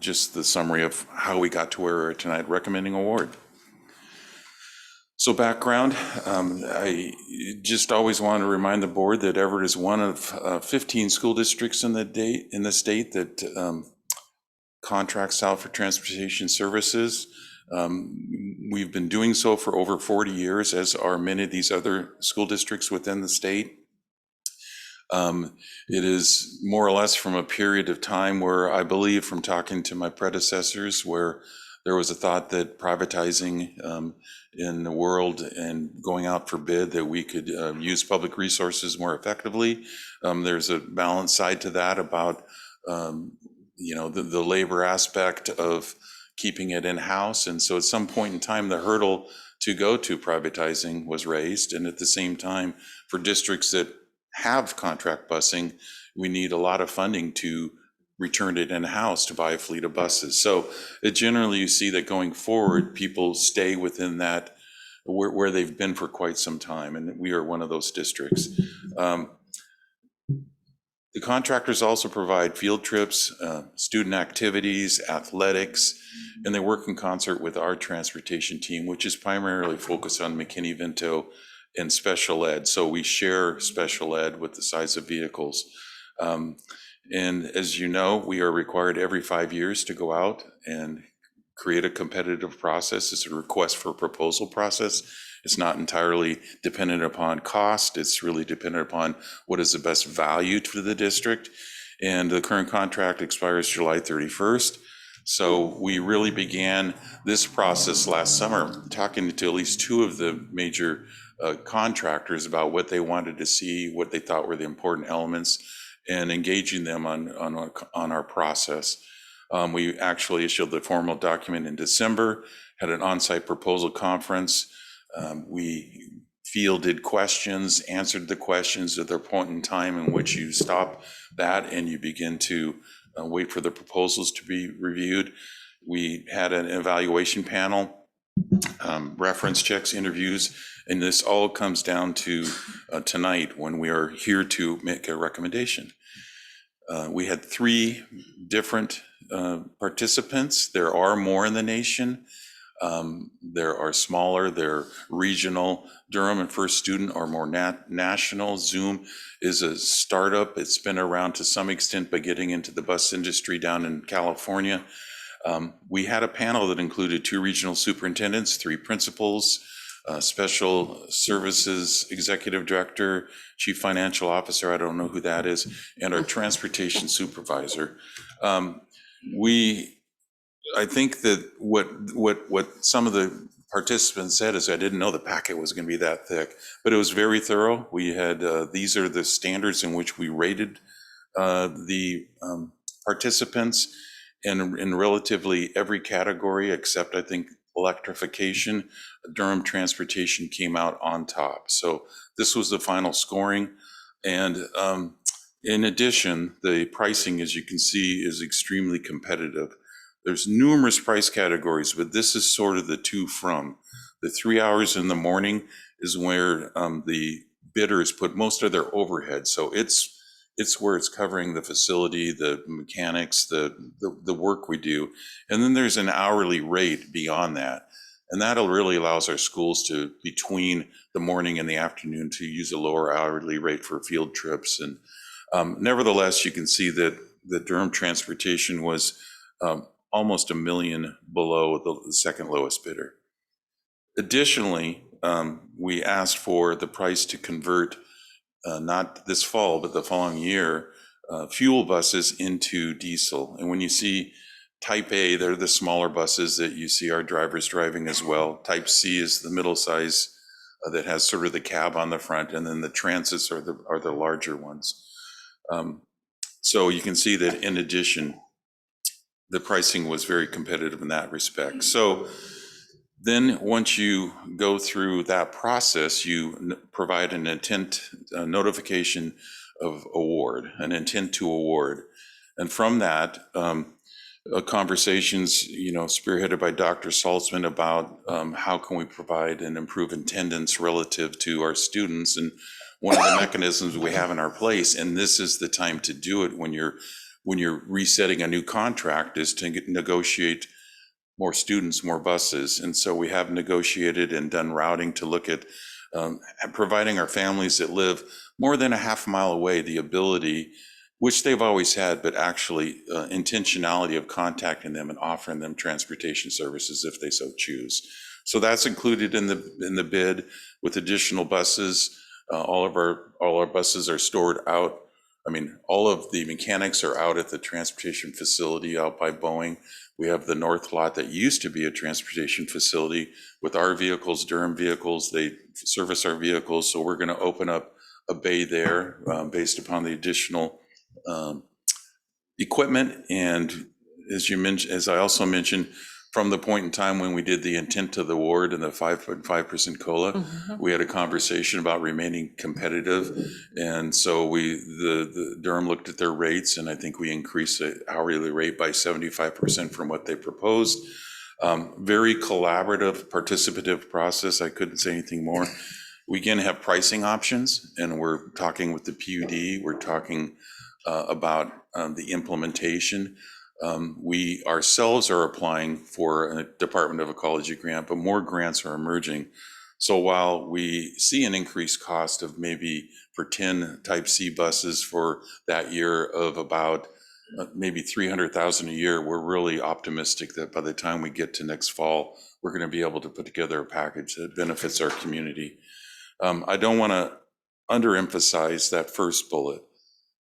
just the summary of how we got to where we're tonight, recommending award. So background, I just always want to remind the board that Everett is one of 15 school districts in the state that contracts out for transportation services. We've been doing so for over 40 years, as are many of these other school districts within the state. It is more or less from a period of time where I believe, from talking to my predecessors, where there was a thought that privatizing in the world and going out for bid, that we could use public resources more effectively. There's a balance side to that about the labor aspect of keeping it in-house. And so at some point in time, the hurdle to go to privatizing was raised. And at the same time, for districts that have contract busing, we need a lot of funding to return it in-house to buy a fleet of buses. So generally you see that going forward, people stay within that where they've been for quite some time. And we are one of those districts. The contractors also provide field trips, student activities, athletics, and they work in concert with our transportation team, which is primarily focused on McKinney-Vento and special ed. So we share special ed with the size of vehicles. And as you know, we are required every 5 years to go out and create a competitive process. It's a request for proposal process. It's not entirely dependent upon cost. It's really dependent upon what is the best value to the district. And the current contract expires July 31st. So we really began this process last summer, talking to at least two of the major contractors about what they wanted to see, what they thought were the important elements, and engaging them on our process. We actually issued the formal document in December, had an on-site proposal conference. We fielded questions, answered the questions at their point in time in which you stop that and you begin to wait for the proposals to be reviewed. We had an evaluation panel, reference checks, interviews, and this all comes down to tonight when we are here to make a recommendation. We had 3 different participants. There are more in the nation. There are smaller, they're regional. Durham and First Student are more national. Zoom is a startup. It's been around to some extent by getting into the bus industry down in California. We had a panel that included 2 regional superintendents, 3 principals, special services executive director, chief financial officer, I don't know who that is, and our transportation supervisor. I think that what some of the participants said is I didn't know the packet was going to be that thick, but it was very thorough. We had these are the standards in which we rated the participants in relatively every category except I think electrification. Durham transportation came out on top. So this was the final scoring, and in addition, the pricing, as you can see, is extremely competitive. There's numerous price categories, but this is sort of the to from. The 3 hours in the morning is where the bidders put most of their overhead. So it's where it's covering the facility, the mechanics, the work we do. And then there's an hourly rate beyond that. And that really allows our schools to, between the morning and the afternoon, to use a lower hourly rate for field trips. And nevertheless, you can see that the Durham transportation was almost $1 million below the second lowest bidder. Additionally, we asked for the price to convert, not this fall, but the following year, fuel buses into diesel. And when you see Type A, they're the smaller buses that you see our drivers driving as well. Type C is the middle size that has sort of the cab on the front, and then the transits are the larger ones. So you can see that in addition, the pricing was very competitive in that respect. So then once you go through that process, you provide an intent notification of award, an intent to award. And from that, conversations, spearheaded by Dr. Saltzman about how can we provide and improve attendance relative to our students. And one of the mechanisms we have in our place, and this is the time to do it when you're resetting a new contract, is to negotiate more students, more buses. And so we have negotiated and done routing to look at providing our families that live more than a half mile away the ability, which they've always had, but actually intentionality of contacting them and offering them transportation services if they so choose. So that's included in the bid with additional buses. All our buses are stored out. All of the mechanics are out at the transportation facility out by Boeing. We have the north lot that used to be a transportation facility with our vehicles, Durham vehicles. They service our vehicles. So we're going to open up a bay there based upon the additional equipment. And as I also mentioned, from the point in time when we did the intent to the award and the 5.5% COLA, we had a conversation about remaining competitive. And so the Durham looked at their rates, and I think we increased the hourly rate by 75% from what they proposed. Very collaborative, participative process. I couldn't say anything more. We again have pricing options, and we're talking with the PUD. We're talking about the implementation. We ourselves are applying for a Department of Ecology grant, but more grants are emerging. So while we see an increased cost of maybe for 10 Type C buses for that year of about maybe $300,000 a year, we're really optimistic that by the time we get to next fall, we're going to be able to put together a package that benefits our community. I don't want to underemphasize that first bullet.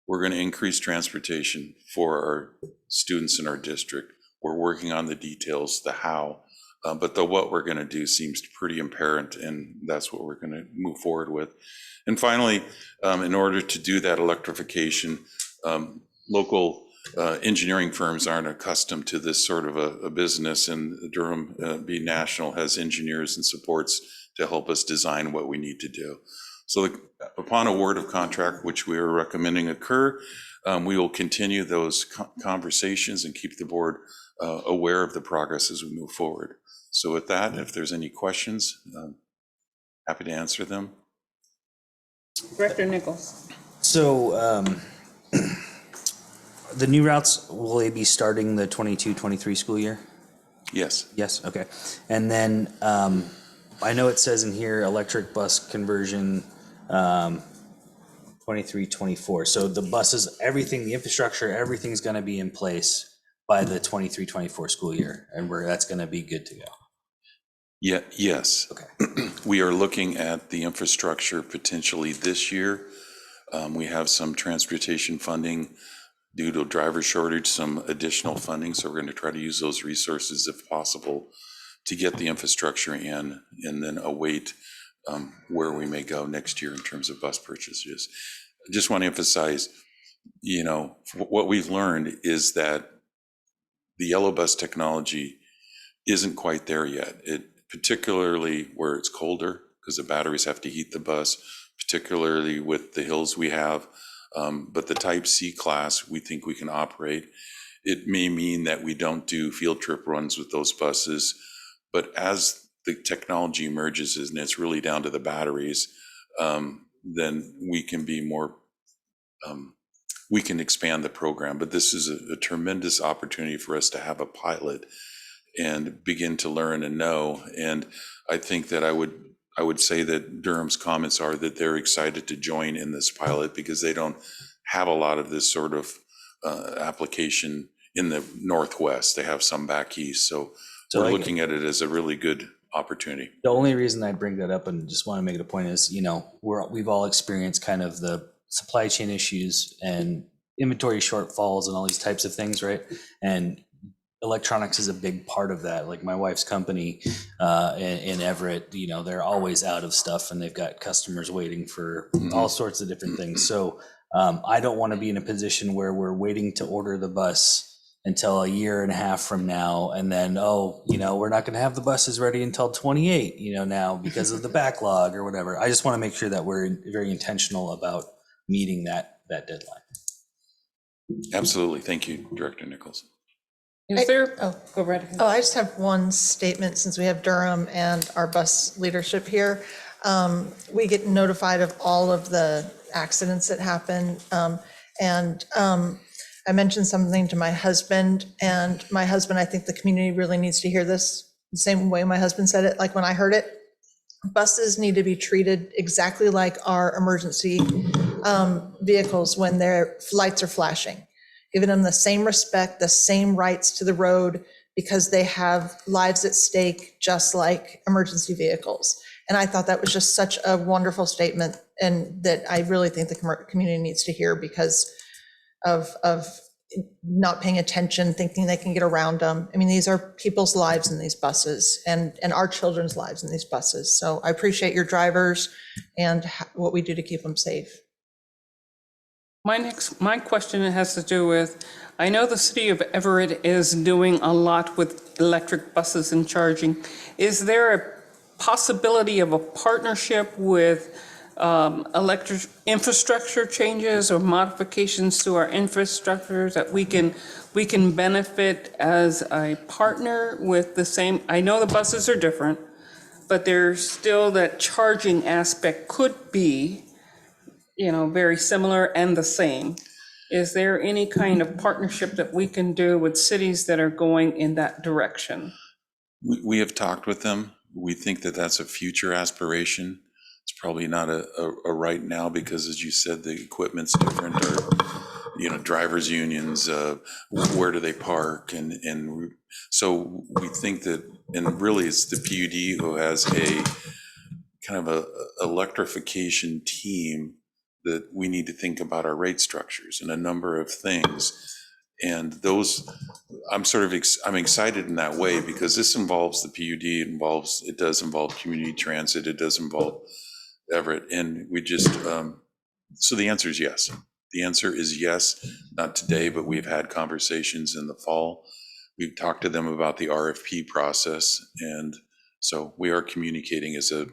We're going to increase transportation for our students in our district. We're working on the details, the how, but the what we're going to do seems pretty apparent, and that's what we're going to move forward with. And finally, in order to do that electrification, local engineering firms aren't accustomed to this sort of a business, and Durham being national has engineers and supports to help us design what we need to do. So upon award of contract, which we are recommending occur, we will continue those conversations and keep the board aware of the progress as we move forward. So with that, if there's any questions, happy to answer them. Director Nichols. So the new routes, will they be starting the 22-23 school year? Yes. Yes, okay. And then I know it says in here electric bus conversion 23-24. So the buses, everything, the infrastructure, everything's going to be in place by the 23-24 school year, and that's going to be good to go. Yeah. Yes. Okay. We are looking at the infrastructure potentially this year. We have some transportation funding due to driver shortage, some additional funding. So we're going to try to use those resources if possible to get the infrastructure in, and then await where we may go next year in terms of bus purchases. I just want to emphasize, what we've learned is that the yellow bus technology isn't quite there yet. Particularly where it's colder, because the batteries have to heat the bus, particularly with the hills we have. But the type C class, we think we can operate. It may mean that we don't do field trip runs with those buses, but as the technology emerges and it's really down to the batteries, then we can be more, we can expand the program. But this is a tremendous opportunity for us to have a pilot and begin to learn and know. And I think that I would say that Durham's comments are that they're excited to join in this pilot because they don't have a lot of this sort of application in the Northwest. They have some back east. So we're looking at it as a really good opportunity. The only reason I bring that up and just want to make it a point is, we've all experienced kind of the supply chain issues and inventory shortfalls and all these types of things, right? And electronics is a big part of that. Like my wife's company in Everett, they're always out of stuff and they've got customers waiting for all sorts of different things. So I don't want to be in a position where we're waiting to order the bus until a year and a half from now. And then, we're not going to have the buses ready until 28, now because of the backlog or whatever. I just want to make sure that we're very intentional about meeting that deadline. Absolutely. Thank you, Director Nichols. Is there? Go right ahead. I just have one statement since we have Durham and our bus leadership here. We get notified of all of the accidents that happen. I mentioned something to my husband, and my husband, I think the community really needs to hear this the same way my husband said it. Like when I heard it, buses need to be treated exactly like our emergency vehicles when their lights are flashing. Giving them the same respect, the same rights to the road, because they have lives at stake, just like emergency vehicles. And I thought that was just such a wonderful statement, and that I really think the community needs to hear because of not paying attention, thinking they can get around them. I mean, these are people's lives in these buses and our children's lives in these buses. So I appreciate your drivers and what we do to keep them safe. My question has to do with, I know the city of Everett is doing a lot with electric buses and charging. Is there a possibility of a partnership with electric infrastructure changes or modifications to our infrastructure that we can benefit as a partner with the same? I know the buses are different, but there's still that charging aspect could be very similar and the same. Is there any kind of partnership that we can do with cities that are going in that direction? We have talked with them. We think that that's a future aspiration. It's probably not a right now because, as you said, the equipment's different, or drivers' unions, where do they park, and so we think that, and really it's the PUD who has a kind of a electrification team that we need to think about our rate structures and a number of things. And those, I'm excited in that way because this involves the PUD, it does involve community transit, it does involve Everett, and we just, so the answer is yes. The answer is yes, not today, but we've had conversations in the fall. We've talked to them about the RFP process, and so we are communicating as a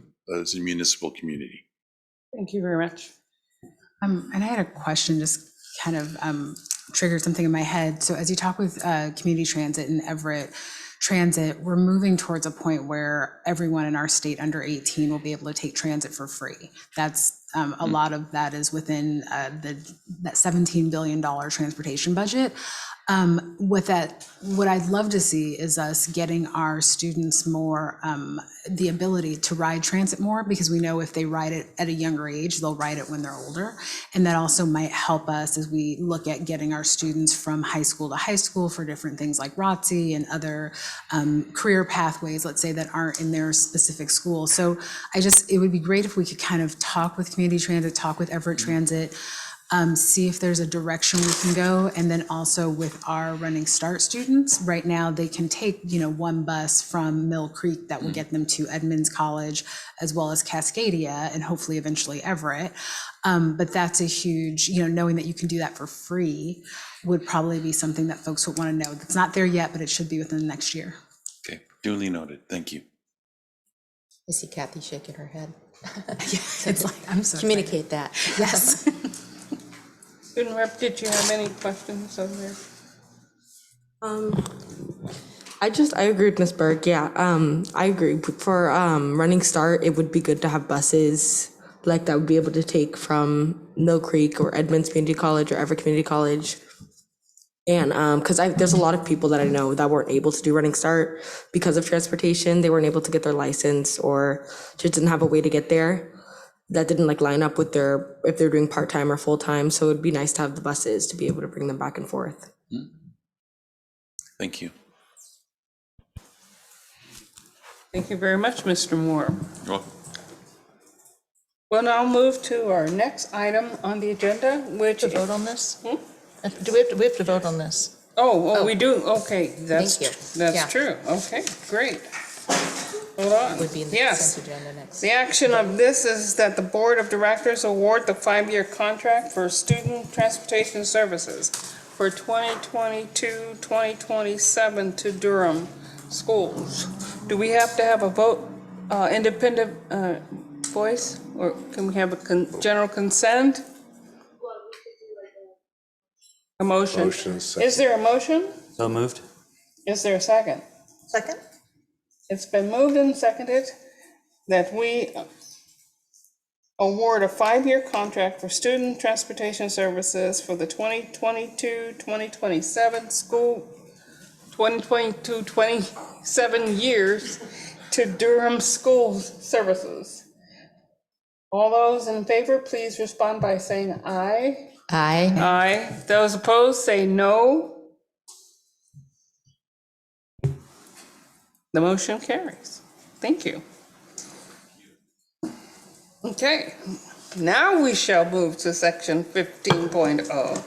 municipal community. Thank you very much. And I had a question, just kind of triggered something in my head. So as you talk with community transit and Everett Transit, we're moving towards a point where everyone in our state under 18 will be able to take transit for free. That's a lot of that is within that $17 billion transportation budget. With that, what I'd love to see is us getting our students more the ability to ride transit more, because we know if they ride it at a younger age, they'll ride it when they're older. And that also might help us as we look at getting our students from high school to high school for different things like ROTC and other career pathways, let's say, that aren't in their specific school. So it would be great if we could kind of talk with community transit, talk with Everett Transit, see if there's a direction we can go. And then also with our Running Start students, right now they can take, one bus from Mill Creek that will get them to Edmonds College, as well as Cascadia, and hopefully eventually Everett. But that's a huge, knowing that you can do that for free would probably be something that folks would want to know. It's not there yet, but it should be within the next year. Okay, duly noted. Thank you. I see Kathy shaking her head. It's like, I'm so Communicate that. Yes. Student rep, did you have any questions over there? I agree with Ms. Berg. Yeah, I agree. For Running Start, it would be good to have buses like that would be able to take from Mill Creek or Edmonds Community College or Everett Community College. And because there's a lot of people that I know that weren't able to do Running Start because of transportation. They weren't able to get their license or just didn't have a way to get there. That didn't line up with if they're doing part-time or full-time. So it'd be nice to have the buses to be able to bring them back and forth. Thank you. Thank you very much, Mr. Moore. You're welcome. We'll now move to our next item on the agenda, which To vote on this? Hmm? Do we have to vote on this? Oh, we do, okay, that's, Thank you. that's Yeah. true, okay, great. Hold on. Would be in the Yes. consent agenda next. The action of this is that the Board of Directors award the 5-year contract for student transportation services for 2022-2027 to Durham schools. Do we have to have a vote, independent voice, or can we have a general consent? A motion. Motion, second. Is there a motion? So moved. Is there a second? Second? It's been moved and seconded that we award a 5-year contract for student transportation services for the 2022-2027 school, 2022-27 years to Durham School Services. All those in favor, please respond by saying aye. Aye. Aye. Those opposed, say no. The motion carries. Thank you. Okay, now we shall move to section 15.0.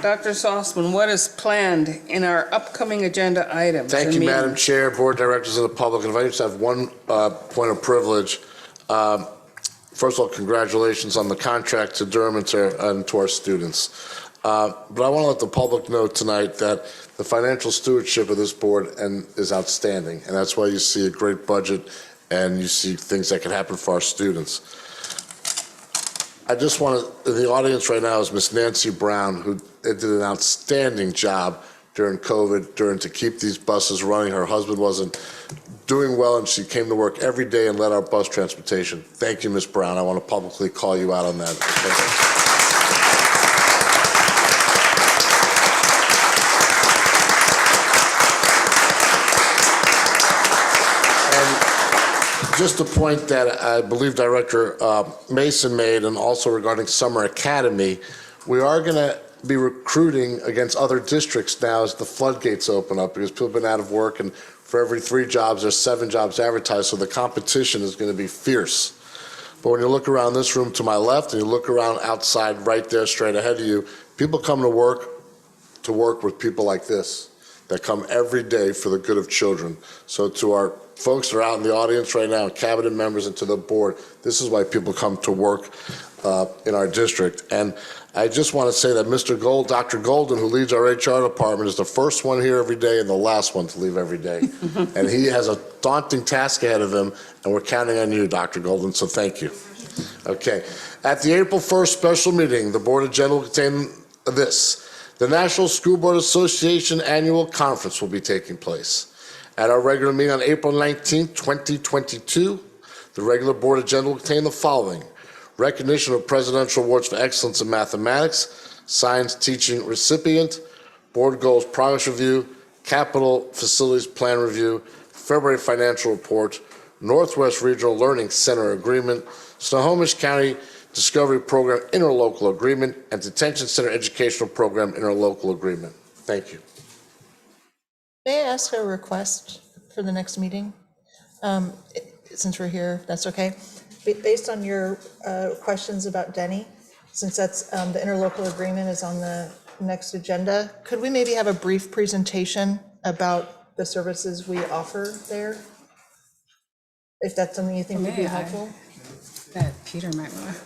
Dr. Salzman, what is planned in our upcoming agenda items? Thank and you, meetings? Madam Chair, Board Directors, and the public. And if I just have one point of privilege. First of all, congratulations on the contract to Durham and to our students. But I want to let the public know tonight that the financial stewardship of this board is outstanding. And that's why you see a great budget and you see things that can happen for our students. I just want to, in the audience right now is Miss Nancy Brown, who did an outstanding job during COVID, to keep these buses running. Her husband wasn't doing well, and she came to work every day and led our bus transportation. Thank you, Ms. Brown. I want to publicly call you out on that. And just a point that I believe Director Mason made, and also regarding Summer Academy, we are going to be recruiting against other districts now as the floodgates open up, because people have been out of work, and for every 3 jobs, there's 7 jobs advertised, so the competition is going to be fierce. But when you look around this room to my left, and you look around outside right there straight ahead of you, people come to work to work with people like this that come every day for the good of children. So to our folks that are out in the audience right now, cabinet members, and to the board, this is why people come to work in our district. And I just want to say that Dr. Golden, who leads our HR department, is the first one here every day and the last one to leave every day. And he has a daunting task ahead of him, and we're counting on you, Dr. Golden, so thank you. Okay. At the April 1st special meeting, the board agenda will contain this. The National School Board Association Annual Conference will be taking place. At our regular meeting on April 19th, 2022, the regular board agenda will contain the following: recognition of Presidential Awards for Excellence in Mathematics, Science Teaching Recipient, Board Goals Progress Review, Capital Facilities Plan Review, February Financial Report, Northwest Regional Learning Center Agreement, Snohomish County Discovery Program Interlocal Agreement, and Detention Center Educational Program Interlocal Agreement. Thank you. May I ask a request for the next meeting? Since we're here, if that's okay. Based on your questions about Denny, since that's the interlocal agreement is on the next agenda, could we maybe have a brief presentation about the services we offer there? If that's something you think would be helpful? That Peter might want to.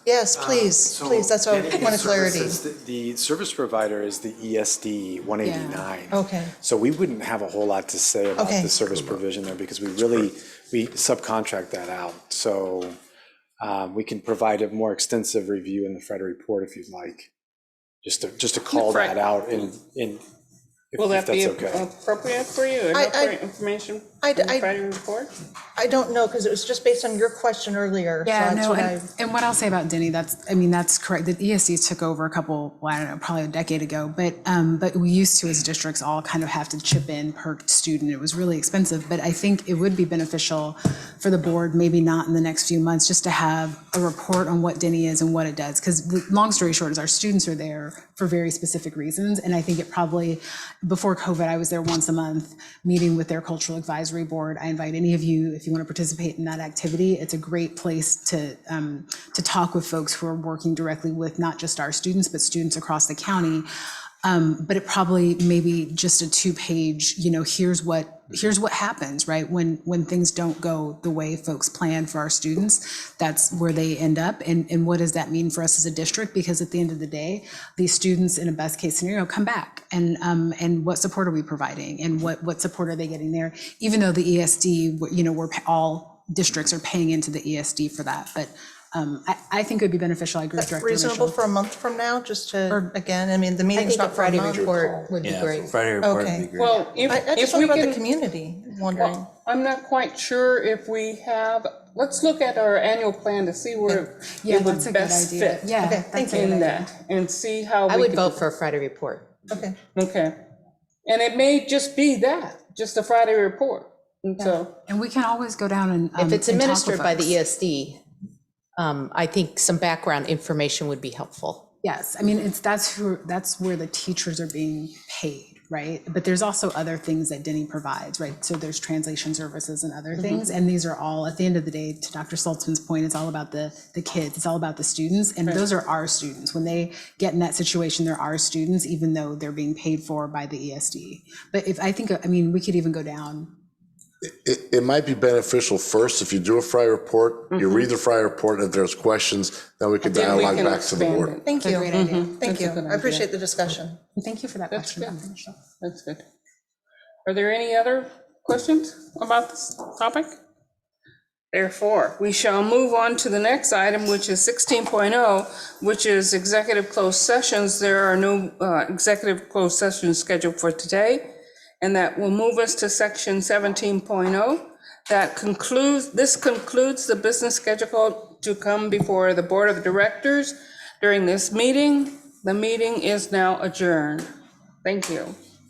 Yes, please, please, that's what I want clarity. The service provider is the ESD 189. Okay. So we wouldn't have a whole lot to say about Okay. the service provision there because we subcontract that out. So we can provide a more extensive review in the Friday report if you'd like, just to call that out Will that be that's okay. appropriate for you? Enough information in the Friday report? I don't know, because it was just based on your question earlier. Yeah, so that's no, and what I'll say about Denny, that's correct. The ESCs took over I don't know, probably a decade ago, but we used to, as districts, all kind of have to chip in per student. It was really expensive, but I think it would be beneficial for the board, maybe not in the next few months, just to have a report on what Denny is and what it does. Because the long story short is our students are there for very specific reasons, and I think it probably, before COVID, I was there once a month meeting with their cultural advisory board. I invite any of you, if you want to participate in that activity. It's a great place to talk with folks who are working directly with not just our students, but students across the county. But it probably maybe just a 2-page, here's what happens, right? When things don't go the way folks plan for our students, that's where they end up. And what does that mean for us as a district? Because at the end of the day, these students in a best case scenario come back, and what support are we providing, and what support are they getting there? Even though the ESD, we're all districts are paying into the ESD for that, but I think it would be beneficial. I agree with Director reasonable Mitchell. for a month from now, just to, again, I mean, the meeting's not for a month. Report would be great. Friday report would be great. Well, I just wonder about the community, wondering. Well, I'm not quite sure if we have, let's look at our annual plan to see where Yeah, it would that's a good best idea. fit Yeah, Okay, that's a in good idea. that, and see how we I would could- vote for a Friday report. Okay. Okay. And it may just be that, just a Friday report. And so, And we can always go down and If it's and talk administered with by the folks. ESD, I think some background information would be helpful. Yes, I mean, that's where the teachers are being paid, right? But there's also other things that Denny provides, right? So there's translation services and other things, and these are all, at the end of the day, to Dr. Saltzman's point, it's all about the kids, it's all about the students, and those are our students. When they get in that situation, they're our students, even though they're being paid for by the ESD. But we could even go down. It might be beneficial first, if you do a Friday report, you read the Friday report, and if there's questions, then we can then we dialogue can back to the expand board. it. Thank you. Great idea. Thank you. That's a good I appreciate idea. the discussion. And thank you for that That's question. good. That's good. Are there any other questions about this topic? Therefore, we shall move on to the next item, which is 16.0, which is executive closed sessions. There are no executive closed sessions scheduled for today, and that will move us to section 17.0. This concludes the business schedule to come before the Board of Directors during this meeting. The meeting is now adjourned. Thank you.